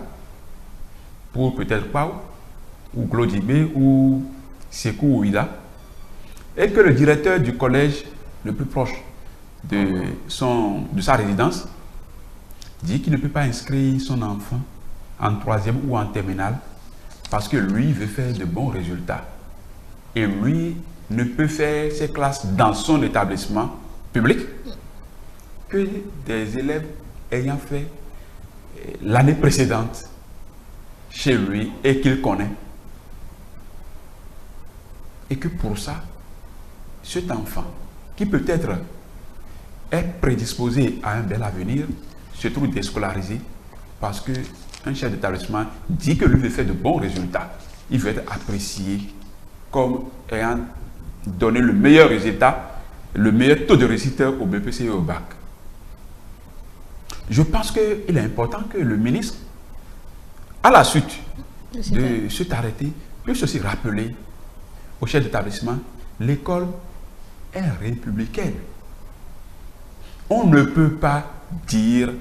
pour peut-être Pau, ou Glodibé, ou Sekou ou Ida, et que le directeur du collège le plus proche de sa résidence dit qu'il ne peut pas inscrire son enfant en 3e ou en terminale parce que lui veut faire de bons résultats. Et lui ne peut faire ses classes dans son établissement public que des élèves ayant fait l'année précédente chez lui et qu'il connaît. Et que pour ça, cet enfant, qui peut-être est prédisposé à un bel avenir, se trouve déscolarisé parce qu'un chef d'établissement dit que lui veut faire de bons résultats. Il veut être apprécié comme ayant donné le meilleur résultat, le meilleur taux de réussite au BPC et au bac. Je pense qu'il est important que le ministre, à la suite de cet arrêté, puisse aussi rappeler au chef d'établissement, l'école est républicaine. On ne peut pas dire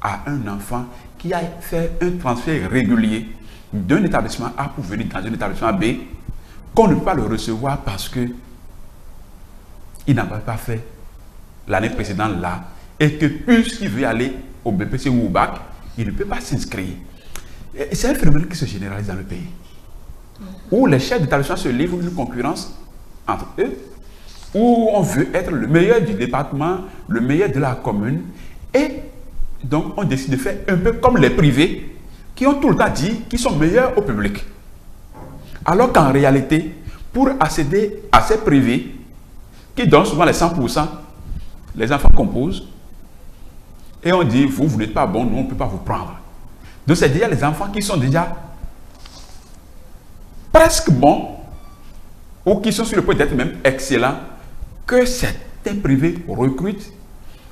à un enfant qui a fait un transfert régulier d'un établissement A pour venir dans un établissement B qu'on ne peut pas le recevoir parce que il n'a pas fait l'année précédente là et que puisqu'il veut aller au BPC ou au bac, il ne peut pas s'inscrire. C'est un phénomène qui se généralise dans le pays, où les chefs d'établissement se livrent une concurrence entre eux, où on veut être le meilleur du département, le meilleur de la commune, et donc on décide de faire un peu comme les privés qui ont tout le temps dit qu'ils sont meilleurs au public. Alors qu'en réalité, pour accéder à ces privés, qui donnent souvent les 100%, les enfants composent, et on dit, vous n'êtes pas bon, nous on ne peut pas vous prendre. Donc c'est déjà les enfants qui sont déjà presque bons, ou qui sont sur le point d'être même excellents, que certains privés recrutent,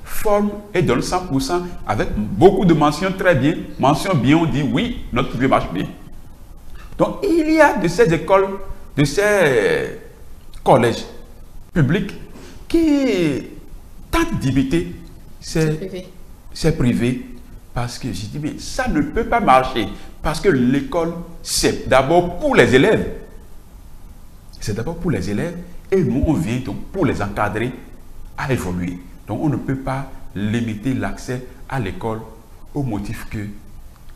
forment et donnent 100% avec beaucoup de mentions très bien. Mention bien, on dit oui, notre privé marche bien. Donc il y a de ces écoles, de ces collèges publics qui tentent d'imiter ces privés parce que j'ai dit mais ça ne peut pas marcher parce que l'école c'est d'abord pour les élèves. C'est d'abord pour les élèves et nous on vient donc pour les encadrer à évoluer. Donc on ne peut pas limiter l'accès à l'école au motif que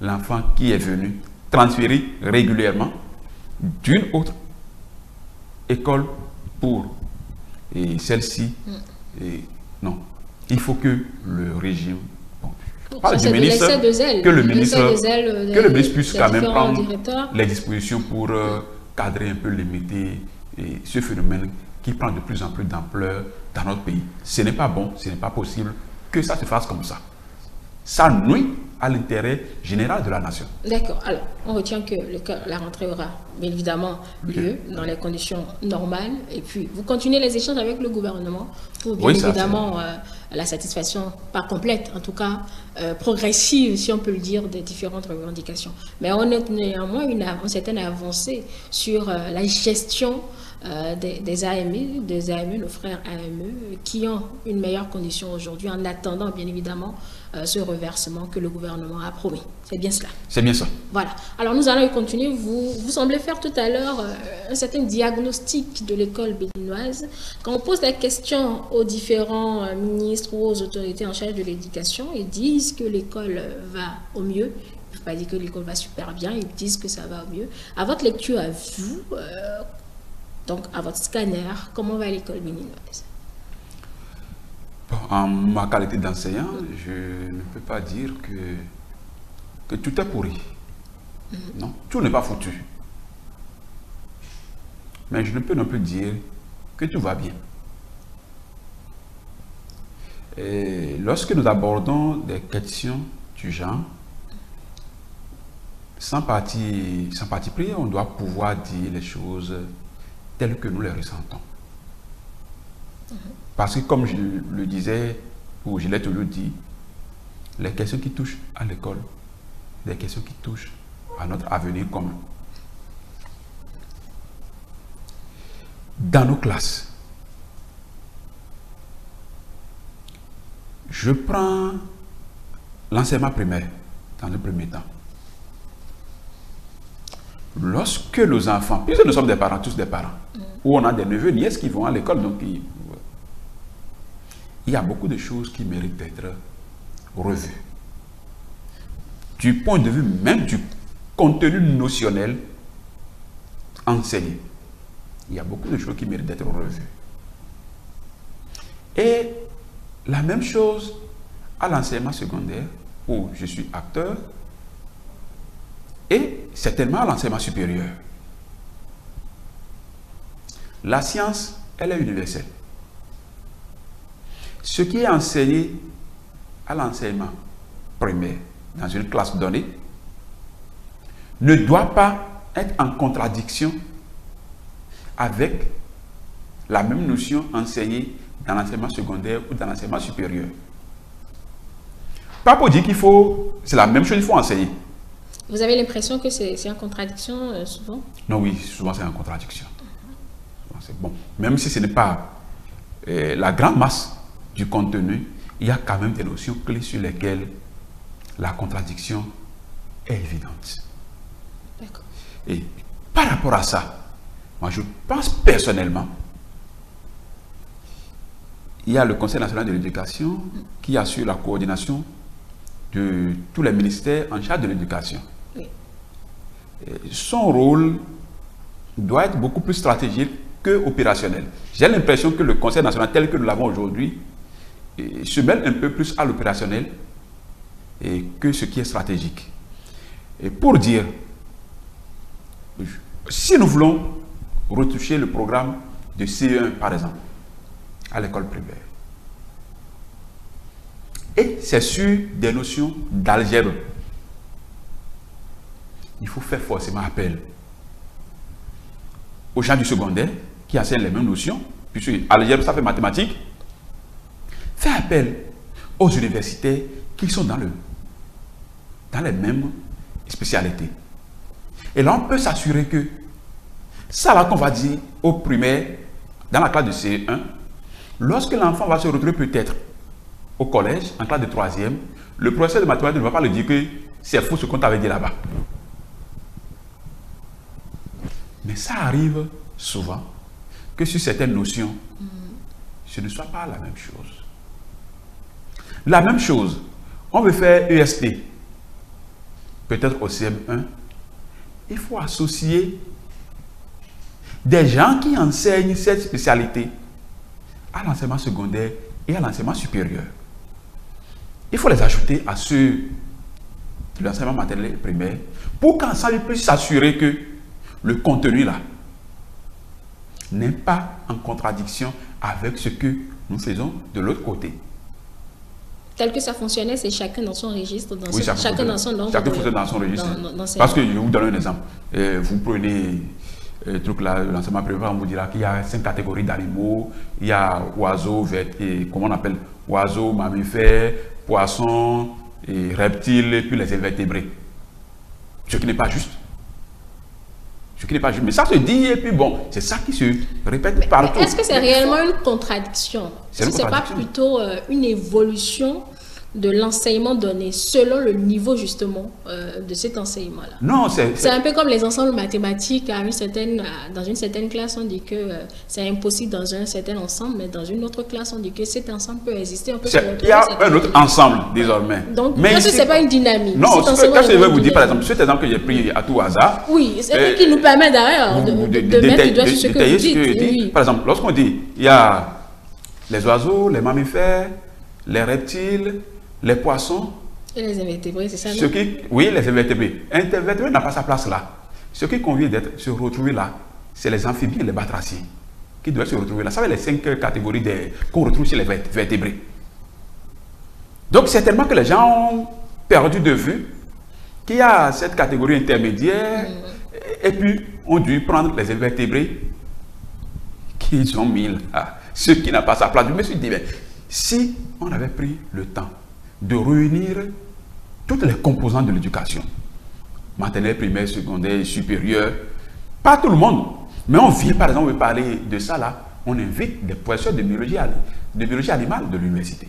l'enfant qui est venu transférer régulièrement d'une autre école pour celle-ci. Non, il faut que le régime, du ministre, que le ministre puisse quand même prendre les dispositions pour cadrer un peu, limiter ce phénomène qui prend de plus en plus d'ampleur dans notre pays. Ce n'est pas bon, ce n'est pas possible que ça se fasse comme ça. Ça nuit à l'intérêt général de la nation. D'accord. Alors, on retient que la rentrée aura bien évidemment lieu dans les conditions normales. Et puis, vous continuez les échanges avec le gouvernement pour bien évidemment la satisfaction, pas complète, en tout cas progressive, si on peut le dire, des différentes revendications. Mais on a néanmoins une certaine avancée sur la gestion des AME, nos frères AME, qui ont une meilleure condition aujourd'hui en attendant bien évidemment ce reversement que le gouvernement a promis. C'est bien cela. C'est bien ça. Voilà. Alors nous allons continuer. Vous semblez faire tout à l'heure un certain diagnostic de l'école béninoise. Quand on pose la question aux différents ministres ou aux autorités en charge de l'éducation, ils disent que l'école va au mieux. Il ne faut pas dire que l'école va super bien, ils disent que ça va au mieux. À votre lecture, à vous, donc à votre scanner, comment va l'école béninoise? Bon, en ma qualité d'enseignant, je ne peux pas dire que tout est pourri. Non, tout n'est pas foutu. Mais je ne peux non plus dire que tout va bien. Et lorsque nous abordons des questions du genre, sans parti pris, on doit pouvoir dire les choses telles que nous les ressentons. Parce que comme je le disais, ou je l'ai toujours dit, les questions qui touchent à l'école, les questions qui touchent à notre avenir commun. Dans nos classes, je prends l'enseignement primaire dans le premier temps. Lorsque nos enfants, puisque nous sommes des parents, tous des parents, où on a des neveux, nièces qui vont à l'école, donc il y a beaucoup de choses qui méritent d'être revues. Du point de vue même du contenu notionnel enseigné, il y a beaucoup de choses qui méritent d'être revues. Et la même chose à l'enseignement secondaire, où je suis acteur, et certainement à l'enseignement supérieur. La science, elle est universelle. Ce qui est enseigné à l'enseignement primaire dans une classe donnée ne doit pas être en contradiction avec la même notion enseignée dans l'enseignement secondaire ou dans l'enseignement supérieur. Pas pour dire qu'il faut, c'est la même chose qu'il faut enseigner. Vous avez l'impression que c'est en contradiction souvent? Non, oui, souvent c'est en contradiction. C'est bon. Même si ce n'est pas la grande masse du contenu, il y a quand même des notions clés sur lesquelles la contradiction est évidente. D'accord. Et par rapport à ça, moi je pense personnellement, il y a le Conseil national de l'éducation qui assure la coordination de tous les ministères en charge de l'éducation. Oui. Son rôle doit être beaucoup plus stratégique que opérationnel. J'ai l'impression que le Conseil national tel que nous l'avons aujourd'hui se mêle un peu plus à l'opérationnel que ce qui est stratégique. Et pour dire, si nous voulons retoucher le programme de CE1 par exemple, à l'école primaire, et c'est sur des notions d'algèbre, il faut faire forcément appel aux gens du secondaire qui enseignent les mêmes notions, puisque algèbre ça fait mathématiques. Faire appel aux universitaires qui sont dans les mêmes spécialités. Et là, on peut s'assurer que ça là qu'on va dire au primaire, dans la classe de CE1, lorsque l'enfant va se retrouver peut-être au collège, en classe de 3e, le professeur de mathématiques ne va pas lui dire que c'est faux ce qu'on t'avait dit là-bas. Mais ça arrive souvent que sur certaines notions, ce ne soit pas la même chose. La même chose, on veut faire ESP, peut-être au CM1, il faut associer des gens qui enseignent cette spécialité à l'enseignement secondaire et à l'enseignement supérieur. Il faut les ajouter à ceux de l'enseignement maternel et primaire pour qu'ensemble ils puissent s'assurer que le contenu là n'est pas en contradiction avec ce que nous faisons de l'autre côté. Tel que ça fonctionnait, c'est chacun dans son registre, Oui, chacun dans son ordre. Chacun fonctionne dans son registre. Parce que je vais vous donner un exemple. Vous prenez le truc là, l'enseignement primaire, on vous dira qu'il y a 5 catégories d'animaux. Il y a oiseaux, comment on appelle, oiseaux, mammifères, poissons, et reptiles, et puis les invertébrés. Ce qui n'est pas juste. Ce qui n'est pas juste. Mais ça se dit, et puis bon, c'est ça qui se répète partout. Est-ce que c'est réellement une contradiction? Est-ce que ce n'est pas plutôt une évolution de l'enseignement donné selon le niveau justement de cet enseignement-là? Non, c'est un peu comme les ensembles mathématiques dans une certaine classe, on dit que c'est impossible dans un certain ensemble, mais dans une autre classe, on dit que cet ensemble peut exister. Il y a un autre ensemble désormais. Donc, mais ce n'est pas une dynamique. Non, quand je vais vous dire, par exemple, cet exemple que j'ai pris à tout hasard. Oui, c'est qui nous permet d'ailleurs de mettre du doigt sur ce que vous dites. Par exemple, lorsqu'on dit, il y a les oiseaux, les mammifères, les reptiles, les poissons. Et les invertébrés, c'est ça, non? Oui, les invertébrés. Invertébrés n'a pas sa place là. Ce qui convient de se retrouver là, c'est les amphibiens et les batraciens qui doivent se retrouver là. Ça va les 5 catégories qu'on retrouve chez les vertébrés. Donc, c'est tellement que les gens ont perdu de vue qu'il y a cette catégorie intermédiaire et puis on dû prendre les invertébrés qu'ils ont mis là, ce qui n'a pas sa place. Je me suis dit, mais si on avait pris le temps de réunir toutes les composantes de l'éducation, maternelle, primaire, secondaire, supérieure, pas tout le monde, mais on vient par exemple parler de ça là, on invite des professeurs de biologie animale de l'université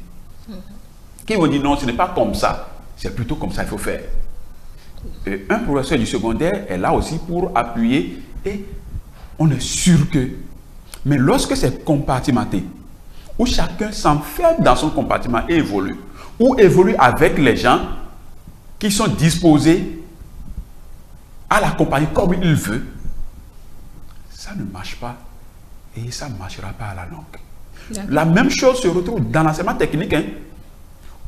qui vont dire non, ce n'est pas comme ça, c'est plutôt comme ça qu'il faut faire. Et un professeur du secondaire est là aussi pour appuyer et on est sûr que, mais lorsque c'est compartimenté, où chacun s'enferme dans son compartiment et évolue, ou évolue avec les gens qui sont disposés à l'accompagner comme il veut, ça ne marche pas et ça ne marchera pas à la longue. La même chose se retrouve dans l'enseignement technique,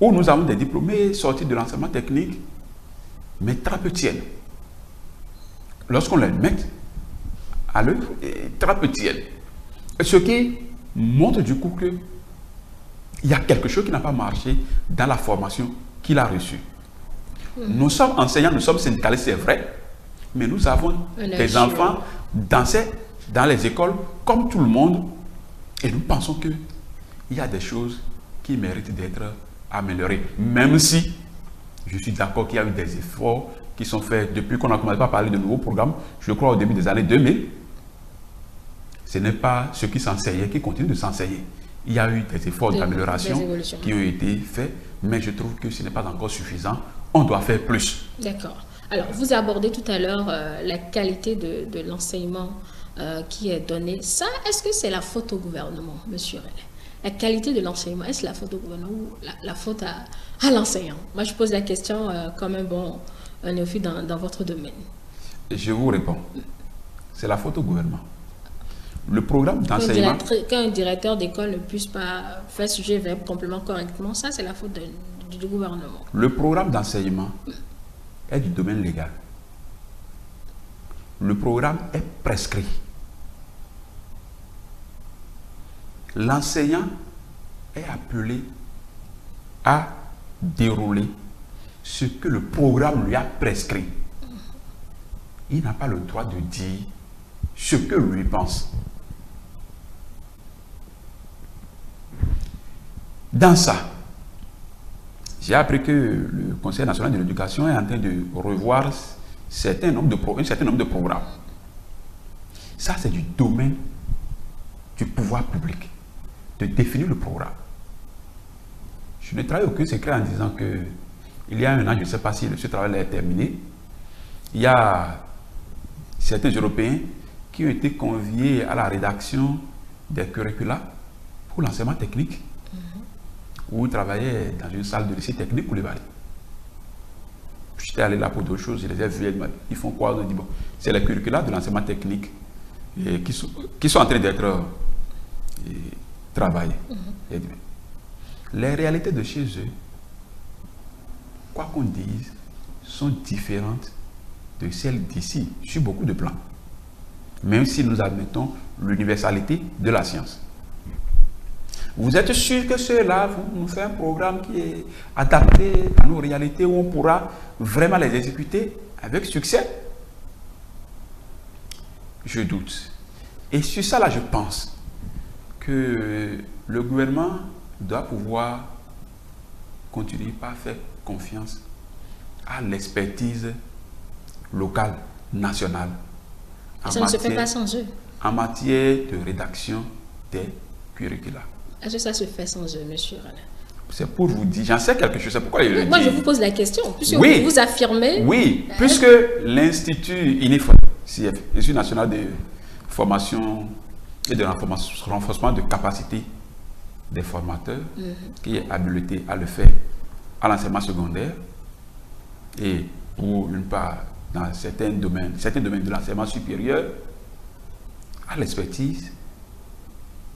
où nous avons des diplômés sortis de l'enseignement technique, mais très petits. Lorsqu'on les met à l'œuvre, très petits. Ce qui montre du coup qu'il y a quelque chose qui n'a pas marché dans la formation qu'il a reçue. Nous sommes enseignants, nous sommes syndicalistes, c'est vrai, mais nous avons des enfants dans les écoles comme tout le monde et nous pensons qu'il y a des choses qui méritent d'être améliorées, même si je suis d'accord qu'il y a eu des efforts qui sont faits depuis qu'on a commencé à parler de nouveaux programmes, je crois au début des années 2000. Ce n'est pas ce qui s'enseignait qui continue de s'enseigner. Il y a eu des efforts d'amélioration qui ont été faits, mais je trouve que ce n'est pas encore suffisant. On doit faire plus. D'accord. Alors, vous abordez tout à l'heure la qualité de l'enseignement qui est donné. Ça, est-ce que c'est la faute au gouvernement, monsieur René? La qualité de l'enseignement, est-ce la faute au gouvernement ou la faute à l'enseignant? Moi, je pose la question comme un néophyte dans votre domaine. Je vous réponds. C'est la faute au gouvernement. Le programme d'enseignement... Quand un directeur d'école ne puisse pas faire sujet verbe complément correctement, ça, c'est la faute du gouvernement. Le programme d'enseignement est du domaine légal. Le programme est prescrit. L'enseignant est appelé à dérouler ce que le programme lui a prescrit. Il n'a pas le droit de dire ce que lui pense. Dans ça, j'ai appris que le Conseil national de l'éducation est en train de revoir un certain nombre de programmes. Ça, c'est du domaine du pouvoir public, de définir le programme. Je ne travaille aucun secret en disant que il y a un an, je ne sais pas si ce travail est terminé, il y a certains Européens qui ont été conviés à la rédaction des curricula pour l'enseignement technique, où ils travaillaient dans une salle de lycée technique pour les valets. J'étais allé là pour d'autres choses, je les ai vus, ils font quoi? On dit, bon, c'est les curricula de l'enseignement technique qui sont en train d'être travaillés. Les réalités de chez eux, quoi qu'on dise, sont différentes de celles d'ici, sur beaucoup de plans. Même si nous admettons l'universalité de la science. Vous êtes sûr que ceux-là vont nous faire un programme qui est adapté à nos réalités, où on pourra vraiment les exécuter avec succès? Je doute. Et sur ça, là, je pense que le gouvernement doit pouvoir continuer par faire confiance à l'expertise locale, nationale. Ça ne se fait pas sans eux. En matière de rédaction des curricula. Est-ce que ça se fait sans eux, monsieur René? C'est pour vous dire, j'en sais quelque chose, c'est pourquoi je le dis. Moi, je vous pose la question, puisque oui, vous affirmez... Oui, puisque l'Institut INIFOR, Institut national de formation et de renforcement de capacité des formateurs, qui est habilité à le faire à l'enseignement secondaire et pour une part dans certains domaines de l'enseignement supérieur, à l'expertise,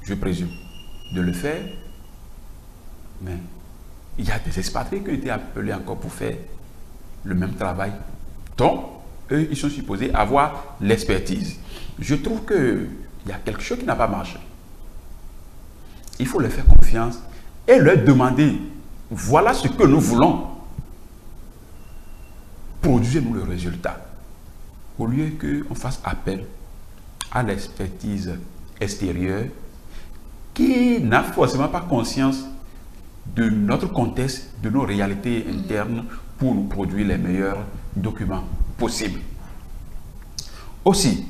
je présume, de le faire, mais il y a des expatriés qui ont été appelés encore pour faire le même travail. Donc, eux, ils sont supposés avoir l'expertise. Je trouve qu'il y a quelque chose qui n'a pas marché. Il faut leur faire confiance et leur demander, voilà ce que nous voulons. Produisez-nous le résultat. Au lieu qu'on fasse appel à l'expertise extérieure qui n'a forcément pas conscience de notre contexte, de nos réalités internes pour nous produire les meilleurs documents possibles. Aussi,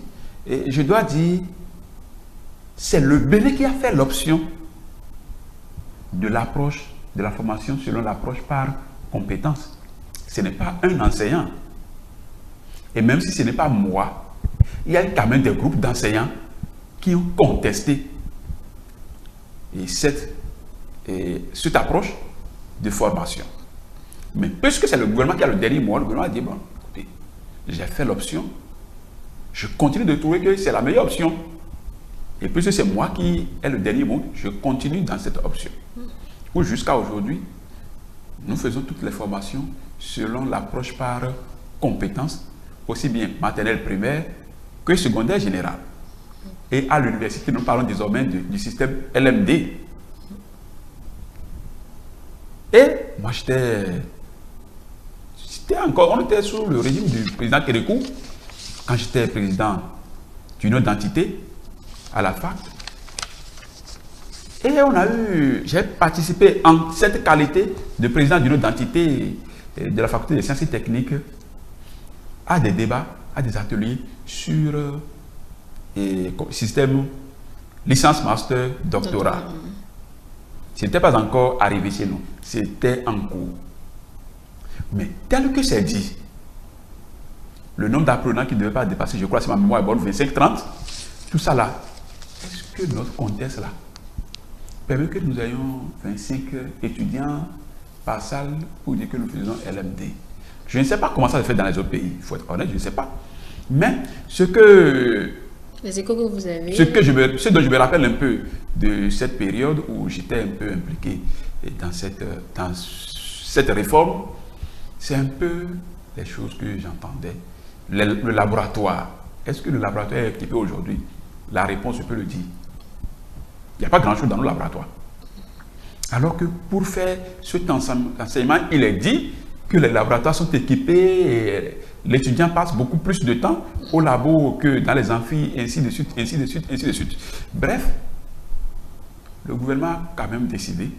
et je dois dire, c'est le Bénin qui a fait l'option de l'approche de la formation selon l'approche par compétence. Ce n'est pas un enseignant. Et même si ce n'est pas moi, il y a quand même des groupes d'enseignants qui ont contesté cette approche de formation. Mais puisque c'est le gouvernement qui a le dernier mot, le gouvernement a dit, bon, écoutez, j'ai fait l'option, je continue de trouver que c'est la meilleure option. Et puisque c'est moi qui ai le dernier mot, je continue dans cette option. Jusqu'à aujourd'hui, nous faisons toutes les formations selon l'approche par compétence, aussi bien maternelle primaire que secondaire générale. Et à l'université, nous parlons désormais du système LMD. Et moi, on était sous le régime du président Kérékou, quand j'étais président d'une autre entité à la fac. Et j'ai participé en cette qualité de président d'une autre entité de la faculté des sciences et techniques à des débats, à des ateliers sur système licence, master, doctorat. Ce n'était pas encore arrivé chez nous, c'était en cours. Mais tel que c'est dit, le nombre d'apprenants qui ne devait pas dépasser, je crois, si ma mémoire est bonne, 25-30, tout ça là, est-ce que notre contexte là permet que nous ayons 25 étudiants par salle pour dire que nous faisons LMD? Je ne sais pas comment ça se fait dans les autres pays, il faut être honnête, je ne sais pas. Mais les échos que vous avez... ce dont je me rappelle un peu de cette période où j'étais un peu impliqué dans cette réforme, c'est un peu les choses que j'entendais. Le laboratoire. Est-ce que le laboratoire est équipé aujourd'hui? La réponse, je peux le dire. Il n'y a pas grand-chose dans nos laboratoires. Alors que pour faire cet enseignement, il est dit que les laboratoires sont équipés et l'étudiant passe beaucoup plus de temps au labo que dans les amphis, ainsi de suite, ainsi de suite, ainsi de suite. Bref, le gouvernement a quand même décidé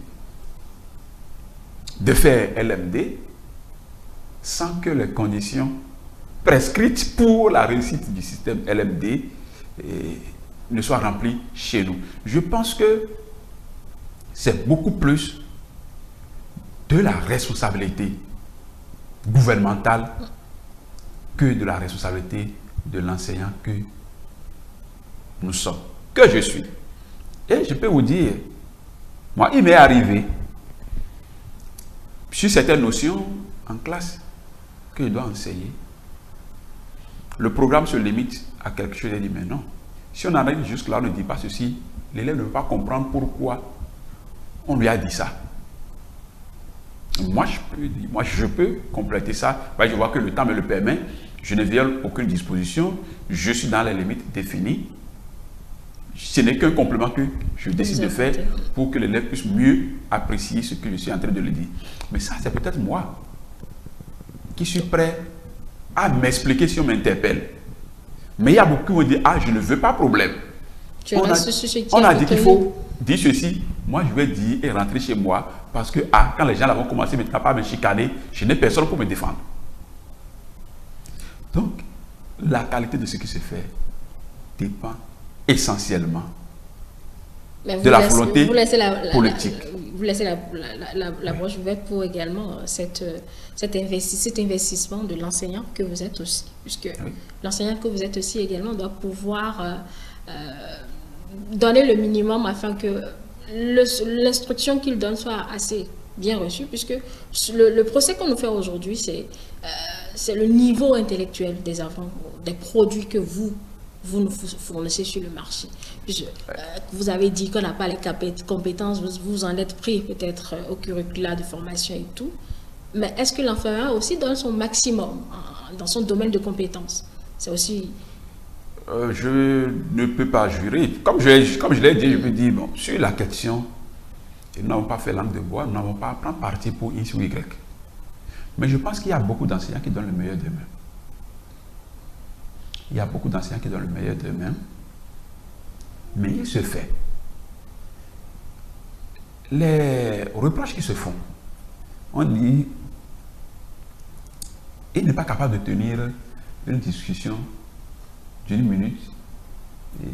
de faire LMD sans que les conditions prescrites pour la réussite du système LMD ne soient remplies chez nous. Je pense que c'est beaucoup plus de la responsabilité gouvernementale que de la responsabilité de l'enseignant que nous sommes, que je suis. Et je peux vous dire, moi, il m'est arrivé, sur certaines notions en classe que je dois enseigner, le programme se limite à quelque chose et dit, mais non, si on arrive jusque-là, on ne dit pas ceci, l'élève ne peut pas comprendre pourquoi on lui a dit ça. Moi, je peux compléter ça. Je vois que le temps me le permet. Je ne viole aucune disposition. Je suis dans les limites définies. Ce n'est qu'un complément que je décide de faire pour que l'élève puisse mieux apprécier ce que je suis en train de lui dire. Mais ça, c'est peut-être moi qui suis prêt à m'expliquer si on m'interpelle. Mais il y a beaucoup qui vont dire, ah, je ne veux pas problème. On a dit qu'il faut dire ceci. Moi, je vais dire et rentrer chez moi parce que quand les gens vont commencer maintenant pas à me chicaner, je n'ai personne pour me défendre. Donc, la qualité de ce qui se fait dépend essentiellement de la volonté politique. Vous laissez la broche ouverte pour également cet investissement de l'enseignant que vous êtes aussi, puisque oui, l'enseignant que vous êtes aussi également doit pouvoir donner le minimum afin que l'instruction qu'il donne soit assez bien reçue, puisque le procès qu'on nous fait aujourd'hui, c'est le niveau intellectuel des enfants, des produits que vous vous nous fournissez sur le marché. Vous avez dit qu'on n'a pas les compétences, vous en êtes pris peut-être au curricula de formation et tout. Mais est-ce que l'enseignant aussi donne son maximum dans son domaine de compétences? C'est aussi... Je ne peux pas jurer. Comme je l'ai dit, je peux dire, bon, sur la question, nous n'avons pas fait langue de bois, nous n'avons pas à prendre parti pour X ou Y. Mais je pense qu'il y a beaucoup d'enseignants qui donnent le meilleur d'eux-mêmes. Il y a beaucoup d'enseignants qui donnent le meilleur d'eux-mêmes. Mais il se fait. Les reproches qui se font, on dit, il n'est pas capable de tenir une discussion d'1 minute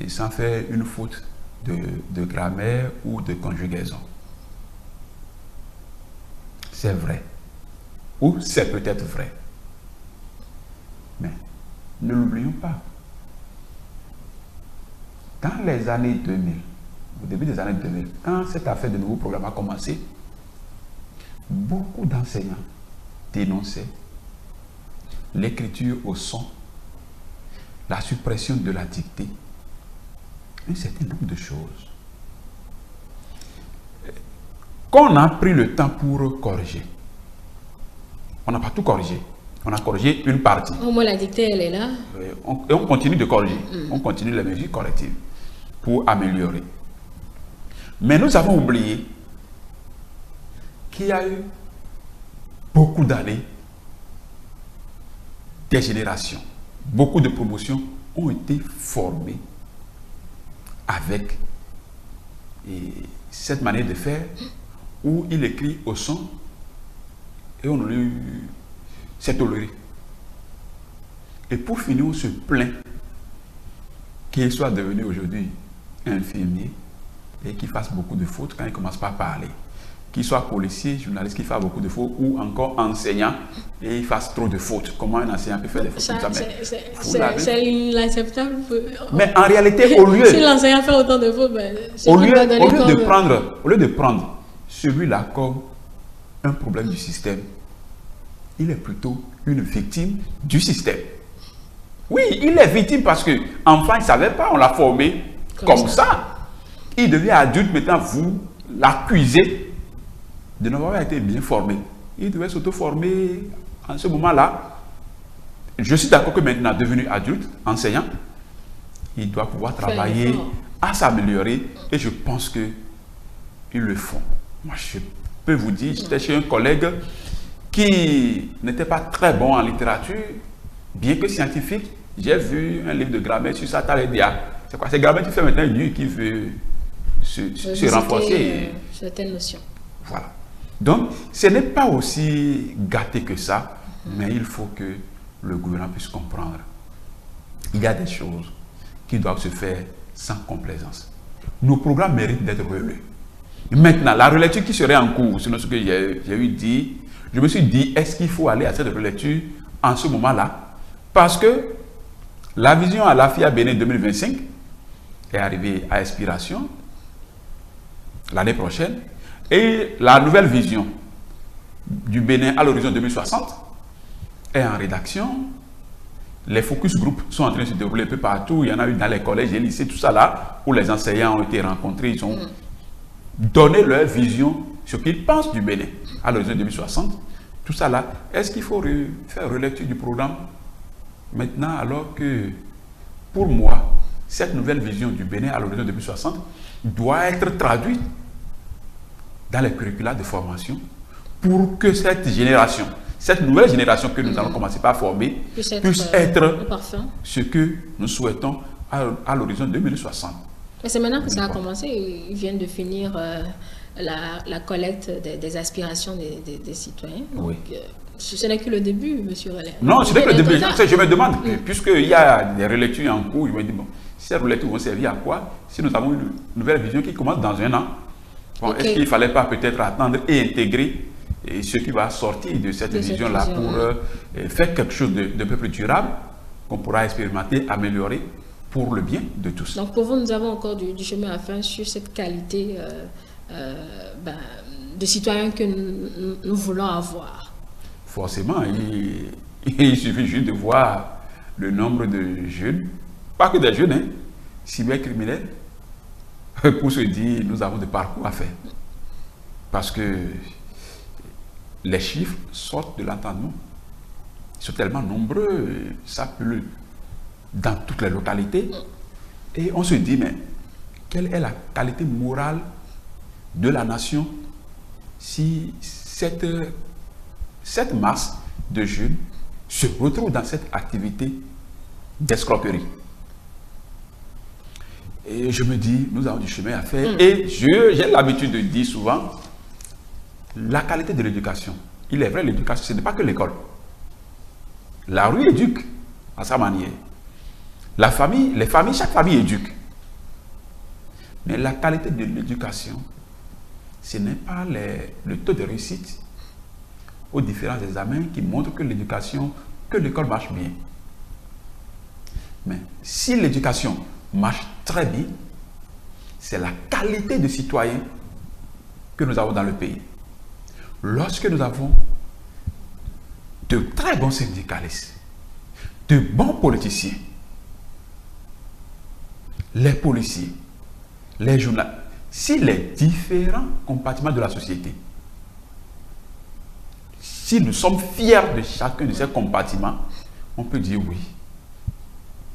et sans faire une faute de grammaire ou de conjugaison. C'est vrai. Ou c'est peut-être vrai. Mais ne l'oublions pas. Dans les années 2000, au début des années 2000, quand cette affaire de nouveau programme a commencé, beaucoup d'enseignants dénonçaient l'écriture au son, la suppression de la dictée, un certain nombre de choses qu'on a pris le temps pour corriger. On n'a pas tout corrigé. On a corrigé une partie. Au moins la dictée, elle est là. Et on continue de corriger. On continue les mesures correctives pour améliorer. Mais nous avons oublié qu'il y a eu beaucoup d'années, des générations, beaucoup de promotions ont été formées avec cette manière de faire où il écrit au son et on lui s'est toléré. Et pour finir, on se plaint qu'il soit devenu aujourd'hui infirmier et qu'il fasse beaucoup de fautes quand il ne commence pas à parler. Qu'il soit policier, journaliste, qu'il fasse beaucoup de fautes, ou encore enseignant et il fasse trop de fautes. Comment un enseignant peut faire des fautes comme ça? C'est inacceptable. Mais en réalité, au lieu... Si l'enseignant fait autant de fautes, ben, au lieu de prendre celui-là comme un problème du système, il est plutôt une victime du système. Oui, il est victime parce que enfant, il ne savait pas, on l'a formé comme ça. Il devient adulte, maintenant vous l'accusez de n'avoir pas été bien formé. Il devait s'auto-former en ce moment-là. Je suis d'accord que maintenant, devenu adulte, enseignant, il doit pouvoir travailler à s'améliorer et je pense qu'ils le font. Moi, je peux vous dire, j'étais chez un collègue qui n'était pas très bon en littérature, bien que scientifique. J'ai vu un livre de grammaire sur ça, c'est quoi? C'est grammaire qui fait maintenant lui qui veut se renforcer. Certaines notions. Voilà. Donc, ce n'est pas aussi gâté que ça, mais il faut que le gouvernement puisse comprendre. Il y a des choses qui doivent se faire sans complaisance. Nos programmes méritent d'être relus. Maintenant, la relecture qui serait en cours, selon ce que j'ai eu dit, je me suis dit, est-ce qu'il faut aller à cette relecture en ce moment-là? Parce que la vision à l'AFIA Bénin 2025 est arrivée à expiration l'année prochaine. Et la nouvelle vision du Bénin à l'horizon 2060 est en rédaction. Les focus group sont en train de se dérouler un peu partout. Il y en a eu dans les collèges et les lycées, tout ça là, où les enseignants ont été rencontrés. Ils ont donné leur vision, ce qu'ils pensent du Bénin à l'horizon 2060. Tout ça là, est-ce qu'il faut faire relecture du programme maintenant alors que, pour moi, cette nouvelle vision du Bénin à l'horizon 2060 doit être traduite dans les curricula de formation pour que cette génération, cette nouvelle génération que nous allons commencer par former puisse être ce que nous souhaitons à l'horizon 2060. Mais c'est maintenant que ça a commencé. Ils viennent de finir la collecte des aspirations des citoyens. Oui. Donc, ce n'est que le début, monsieur Relais. Non, ce n'est que le début. Je me demande, puisqu'il y a des relectures en cours, je me dis, bon, ces relectures vont servir à quoi si nous avons une nouvelle vision qui commence dans 1 an? Bon, est-ce qu'il ne fallait pas peut-être attendre et intégrer ce qui va sortir de cette vision-là pour faire quelque chose de peu plus durable, qu'on pourra expérimenter, améliorer pour le bien de tous? Donc pour vous, nous avons encore du chemin à faire sur cette qualité de citoyens que nous voulons avoir. Forcément, il suffit juste de voir le nombre de jeunes, pas que des jeunes, hein, cybercriminels, pour se dire nous avons des parcours à faire. Parce que les chiffres sortent de l'entendement. Ils sont tellement nombreux, ça pleut dans toutes les localités. Et on se dit, mais quelle est la qualité morale de la nation si cette masse de jeunes se retrouve dans cette activité d'escroquerie? Et je me dis, nous avons du chemin à faire. Et j'ai l'habitude de dire souvent, la qualité de l'éducation. Il est vrai, l'éducation, ce n'est pas que l'école. La rue éduque à sa manière. La famille, les familles, chaque famille éduque. Mais la qualité de l'éducation, ce n'est pas le taux de réussite aux différents examens qui montrent que l'éducation, que l'école marche bien. Mais si l'éducation marche très bien, c'est la qualité de citoyens que nous avons dans le pays. Lorsque nous avons de très bons syndicalistes, de bons politiciens, les policiers, les journalistes, si les différents compartiments de la société, si nous sommes fiers de chacun de ces compartiments, on peut dire oui,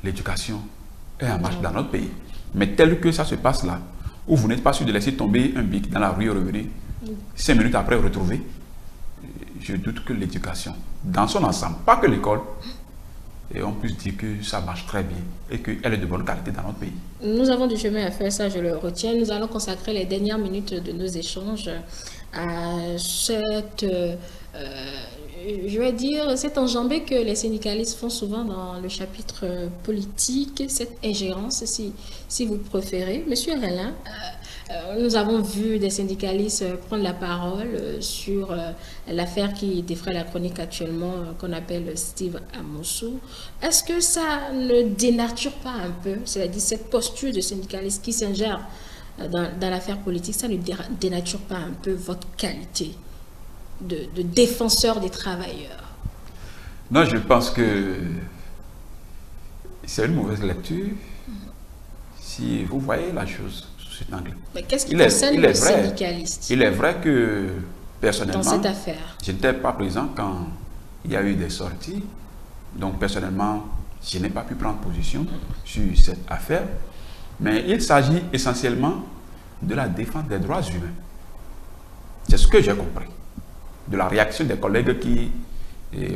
l'éducation est en marche dans notre pays. Mais tel que ça se passe là, où vous n'êtes pas sûr de laisser tomber un bic dans la rue et revenir, 5 minutes après retrouver, je doute que l'éducation, dans son ensemble, pas que l'école, et on puisse dire que ça marche très bien et qu'elle est de bonne qualité dans notre pays. Nous avons du chemin à faire, ça je le retiens. Nous allons consacrer les dernières minutes de nos échanges à cette, je vais dire, cette enjambée que les syndicalistes font souvent dans le chapitre politique, cette ingérence, si vous préférez. Monsieur Relin, nous avons vu des syndicalistes prendre la parole sur l'affaire qui défraie la chronique actuellement, qu'on appelle Steve Amousou. Est-ce que ça ne dénature pas un peu, c'est-à-dire cette posture de syndicaliste qui s'ingère dans l'affaire politique, ça ne dénature pas un peu votre qualité de défenseur des travailleurs? Non, je pense que c'est une mauvaise lecture si vous voyez la chose sous cet angle. Mais qu'est-ce qui concerne le syndicaliste? Il est vrai que, personnellement, dans cette affaire, je n'étais pas présent quand il y a eu des sorties. Donc, personnellement, je n'ai pas pu prendre position sur cette affaire. Mais il s'agit essentiellement de la défense des droits humains. C'est ce que j'ai compris. De la réaction des collègues qui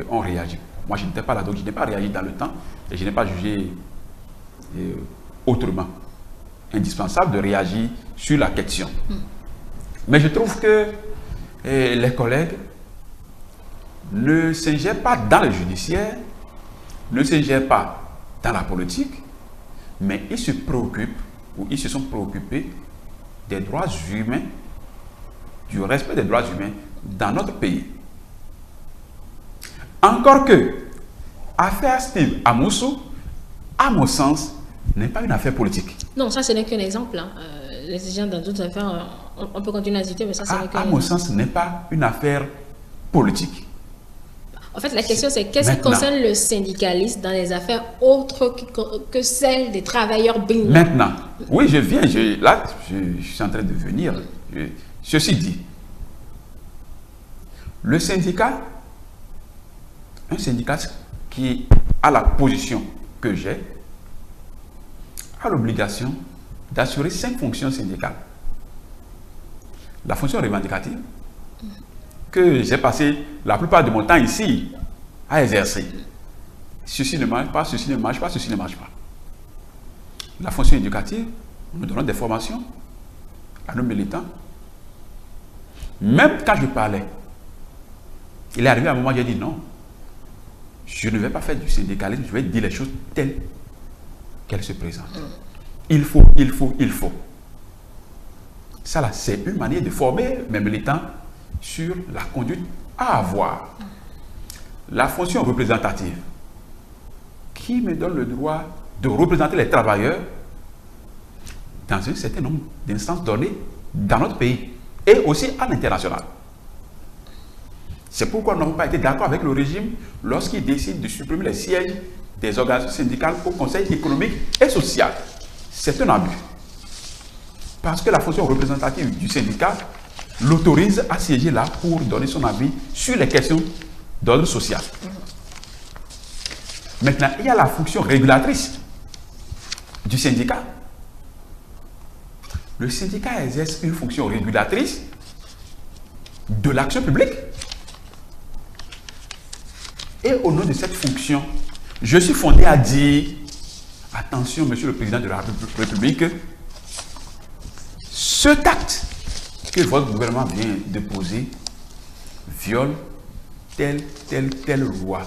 ont réagi. Moi, je n'étais pas là, donc je n'ai pas réagi dans le temps et je n'ai pas jugé autrement indispensable de réagir sur la question. Mais je trouve que les collègues ne s'ingèrent pas dans le judiciaire, ne s'ingèrent pas dans la politique, mais ils se préoccupent, ou ils se sont préoccupés des droits humains, du respect des droits humains dans notre pays. Encore que, affaire Steve Amousou, à mon sens, n'est pas une affaire politique. Non, ça ce n'est qu'un exemple. Hein. Les gens dans d'autres affaires, on peut continuer à citer, mais ça c'est qu'un exemple. À mon sens, ce n'est pas une affaire politique. En fait, la question c'est qu'est-ce qui concerne le syndicaliste dans les affaires autres que celles des travailleurs bingo? Maintenant, oui, je viens, là, je suis en train de venir. Ceci dit, le syndicat, un syndicat qui a la position que j'ai, a l'obligation d'assurer 5 fonctions syndicales. La fonction revendicative, que j'ai passé la plupart de mon temps ici à exercer. Ceci ne marche pas, ceci ne marche pas, ceci ne marche pas. La fonction éducative, nous donnons des formations à nos militants. Même quand je parlais, il est arrivé un moment où j'ai dit non, je ne vais pas faire du syndicalisme, je vais dire les choses telles qu'elles se présentent. Il faut. Ça là, c'est une manière de former mes militants sur la conduite à avoir. La fonction représentative, qui me donne le droit de représenter les travailleurs dans un certain nombre d'instances données dans notre pays et aussi à l'international. C'est pourquoi nous n'avons pas été d'accord avec le régime lorsqu'il décide de supprimer les sièges des organisations syndicales au Conseil économique et social. C'est un abus. Parce que la fonction représentative du syndicat l'autorise à siéger là pour donner son avis sur les questions d'ordre social. Maintenant, il y a la fonction régulatrice du syndicat. Le syndicat exerce une fonction régulatrice de l'action publique. Et au nom de cette fonction, je suis fondé à dire, attention, Monsieur le Président de la République, cet acte que votre gouvernement vient de poser viole telle loi,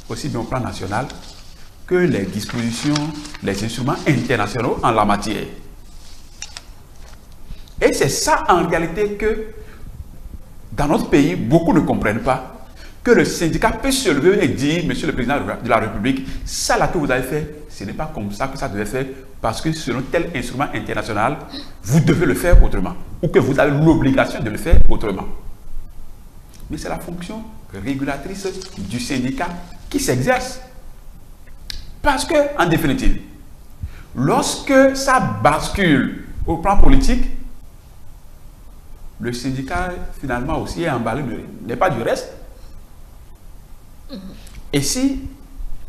aussi bien au plan national que les dispositions, les instruments internationaux en la matière. Et c'est ça en réalité que, dans notre pays, beaucoup ne comprennent pas, que le syndicat peut se lever et dire, Monsieur le Président de la République, ça là que vous avez fait, ce n'est pas comme ça que ça devait faire, parce que selon tel instrument international, vous devez le faire autrement, ou que vous avez l'obligation de le faire autrement. Mais c'est la fonction régulatrice du syndicat qui s'exerce. Parce que, en définitive, lorsque ça bascule au plan politique, le syndicat, finalement, aussi est emballé, n'est pas du reste. Et si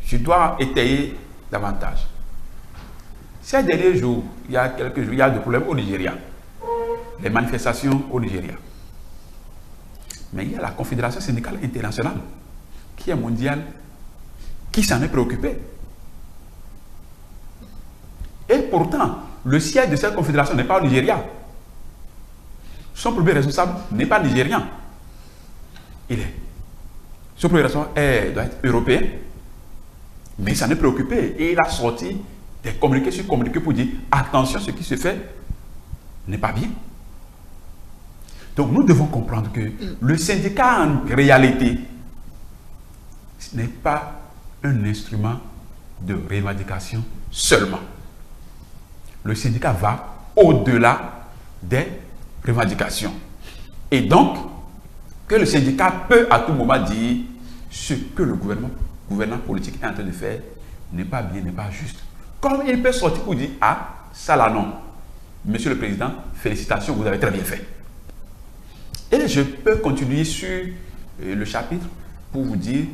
je dois étayer davantage, ces derniers jours, il y a quelques jours, il y a des problèmes au Nigeria, les manifestations au Nigeria. Mais il y a la Confédération syndicale internationale, qui est mondiale, qui s'en est préoccupée. Et pourtant, le siège de cette confédération n'est pas au Nigeria. Son premier responsable n'est pas nigérian. Son premier responsable doit être européen. Mais il s'en est préoccupé. Et il a sorti des communiqués sur communiqués pour dire attention, ce qui se fait n'est pas bien. Donc nous devons comprendre que le syndicat en réalité, ce n'est pas un instrument de revendication seulement. Le syndicat va au-delà des revendications. Et donc, que le syndicat peut à tout moment dire ce que le gouvernement politique est en train de faire n'est pas bien, n'est pas juste. Comme il peut sortir pour dire ah, ça là non. Monsieur le Président, félicitations, vous avez très bien fait. Et je peux continuer sur le chapitre pour vous dire,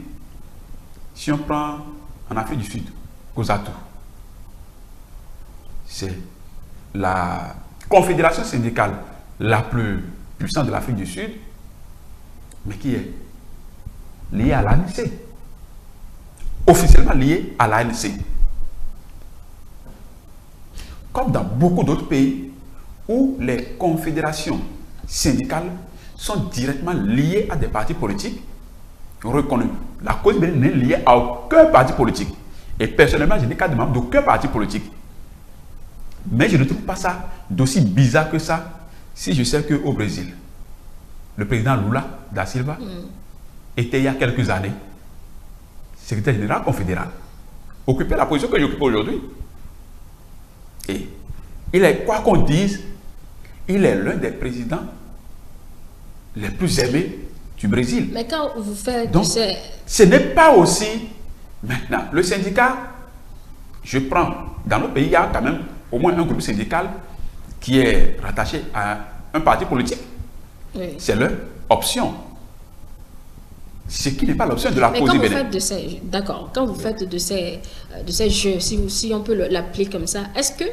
si on prend en Afrique du Sud, COSATU, c'est la confédération syndicale la plus puissante de l'Afrique du Sud, mais qui est liée à l'ANC, officiellement liée à l'ANC. Comme dans beaucoup d'autres pays où les confédérations syndicales sont directement liées à des partis politiques reconnus. La cause n'est liée à aucun parti politique. Et personnellement, je n'ai qu'à demander d'aucun parti politique. Mais je ne trouve pas ça d'aussi bizarre que ça si je sais qu'au Brésil, le président Lula da Silva était il y a quelques années secrétaire général confédéral, occupait la position que j'occupe aujourd'hui. Et il est, quoi qu'on dise, il est l'un des présidents les plus aimés du Brésil. Mais quand vous faites... Donc, ce n'est pas aussi... Maintenant, le syndicat, je prends... Dans notre pays, il y a quand même au moins un groupe syndical qui est rattaché à un parti politique. Oui. C'est leur option. Ce qui n'est pas l'option de la cause bénéfique. D'accord. Quand vous faites de ces jeux, si on peut l'appeler comme ça, est-ce que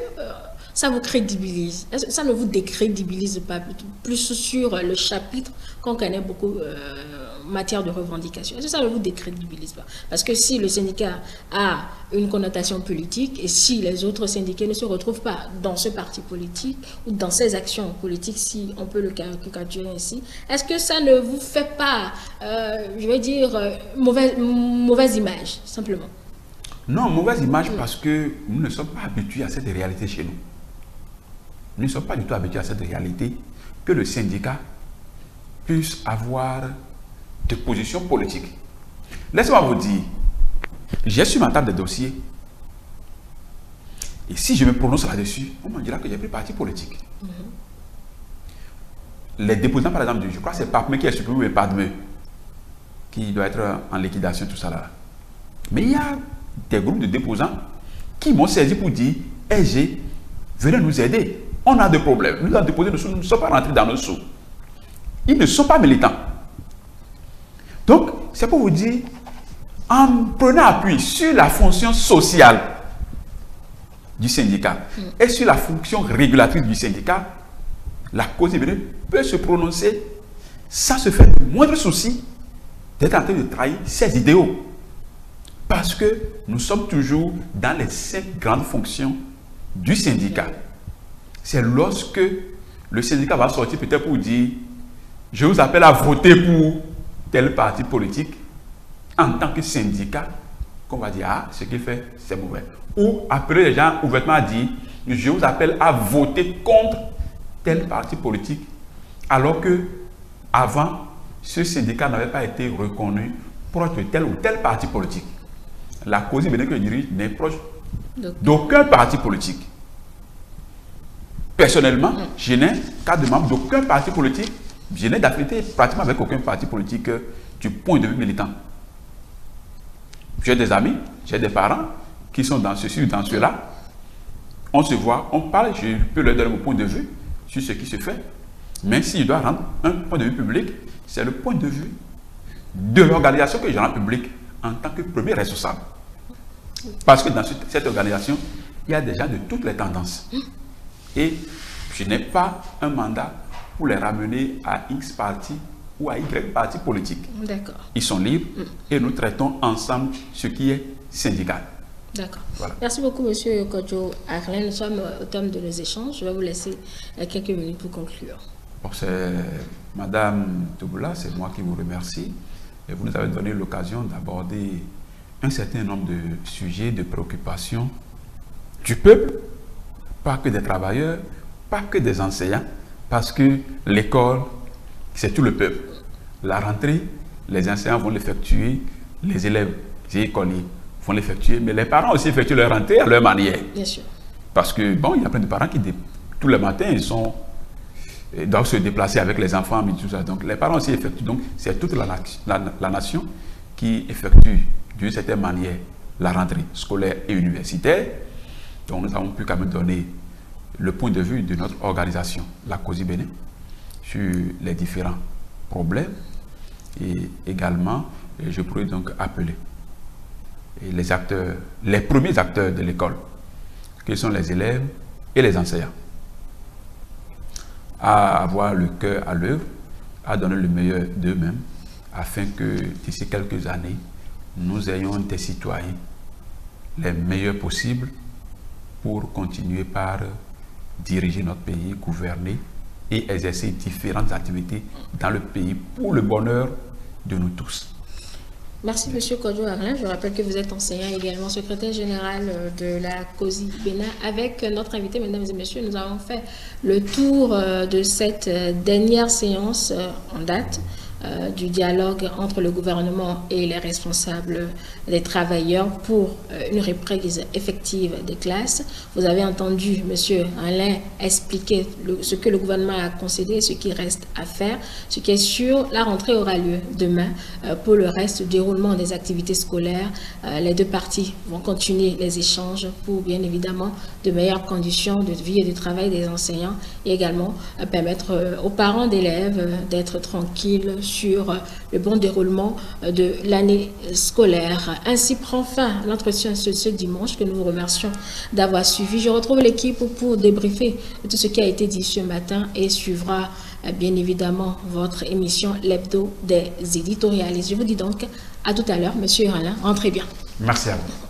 ça vous crédibilise? Est-ce que ça ne vous décrédibilise pas plus sur le chapitre qu'on connaît beaucoup en matière de revendication? Est-ce que ça ne vous décrédibilise pas? Parce que si le syndicat a une connotation politique et si les autres syndiqués ne se retrouvent pas dans ce parti politique ou dans ces actions politiques, si on peut le caricaturer ainsi, est-ce que ça ne vous fait pas, je vais dire, mauvaise image, simplement? Non, mauvaise image parce que nous ne sommes pas habitués à cette réalité chez nous. Nous ne sommes pas du tout habitués à cette réalité que le syndicat puisse avoir des positions politiques. Laissez-moi vous dire, j'ai sur ma table des dossiers et si je me prononce là-dessus, on me dira que j'ai pris parti politique. Les déposants, par exemple, je crois que c'est Papme qui est supprimé, mais Padme qui doit être en liquidation, tout ça là. Mais il y a des groupes de déposants qui m'ont saisi pour dire « SG, venez nous aider. On a des problèmes. Nous avons déposé nos sous, nous ne sommes pas rentrés dans nos sous. » Ils ne sont pas militants. Donc, c'est pour vous dire, en prenant appui sur la fonction sociale du syndicat et sur la fonction régulatrice du syndicat, la cause IBN peut se prononcer sans se faire le moindre souci d'être en train de trahir ses idéaux. Parce que nous sommes toujours dans les 5 grandes fonctions du syndicat. C'est lorsque le syndicat va sortir peut-être pour dire « Je vous appelle à voter pour tel parti politique » en tant que syndicat, qu'on va dire « Ah, ce qu'il fait, c'est mauvais ». Ou appeler les gens ouvertement à dire « Je vous appelle à voter contre tel parti politique » alors que avant, ce syndicat n'avait pas été reconnu proche de tel ou tel parti politique. La cause IBN que je dirige n'est proche d'aucun parti politique. Personnellement, je n'ai qu'à de membre d'aucun parti politique. Je n'ai d'affinité pratiquement avec aucun parti politique du point de vue militant. J'ai des amis, j'ai des parents qui sont dans ceci ou dans cela. On se voit, on parle, je peux leur donner mon point de vue sur ce qui se fait. Mais si je dois rendre un point de vue public, c'est le point de vue de l'organisation que je rends public en tant que premier responsable. Parce que dans cette organisation, il y a des gens de toutes les tendances. Et je n'ai pas un mandat pour les ramener à X parti ou à Y parti politique. D'accord. Ils sont libres et nous traitons ensemble ce qui est syndical. D'accord. Voilà. Merci beaucoup, M. Kodjo Arlen. Nous sommes au terme de nos échanges. Je vais vous laisser quelques minutes pour conclure. Bon, c'est Madame Touboula, c'est moi qui vous remercie. Et vous nous avez donné l'occasion d'aborder un certain nombre de sujets, de préoccupations du peuple, pas que des travailleurs, pas que des enseignants, parce que l'école, c'est tout le peuple. La rentrée, les enseignants vont l'effectuer, les élèves, les écoliers vont l'effectuer, mais les parents aussi effectuent leur rentrée à leur manière. Bien sûr. Parce que, bon, il y a plein de parents qui, tous les matins, ils doivent se déplacer avec les enfants, et tout ça. Donc, les parents aussi effectuent. Donc, c'est toute la nation qui effectue d'une certaine manière la rentrée scolaire et universitaire. Donc, nous avons pu quand même donner le point de vue de notre organisation, la COSI Bénin, sur les différents problèmes. Et également, je pourrais donc appeler les acteurs, les premiers acteurs de l'école, qui sont les élèves et les enseignants, à avoir le cœur à l'œuvre, à donner le meilleur d'eux-mêmes, afin que d'ici quelques années, nous ayons des citoyens les meilleurs possibles pour continuer par diriger notre pays, gouverner et exercer différentes activités dans le pays pour le bonheur de nous tous. Merci M. Kodjo Arlen. Je rappelle que vous êtes enseignant également, secrétaire général de la COSI Bénin. Avec notre invité, mesdames et messieurs, nous avons fait le tour de cette dernière séance en date du dialogue entre le gouvernement et les responsables des travailleurs pour une reprise effective des classes. Vous avez entendu M. Alain expliquer ce que le gouvernement a concédé, ce qui reste à faire. Ce qui est sûr, la rentrée aura lieu demain. Pour le reste du déroulement des activités scolaires, les deux parties vont continuer les échanges pour bien évidemment de meilleures conditions de vie et de travail des enseignants et également permettre aux parents d'élèves d'être tranquilles sur le bon déroulement de l'année scolaire. Ainsi prend fin l'entretien ce dimanche que nous vous remercions d'avoir suivi. Je retrouve l'équipe pour débriefer tout ce qui a été dit ce matin et suivra bien évidemment votre émission l'hebdo des éditorialistes. Je vous dis donc à tout à l'heure, Monsieur Alain, rentrez bien. Merci à vous.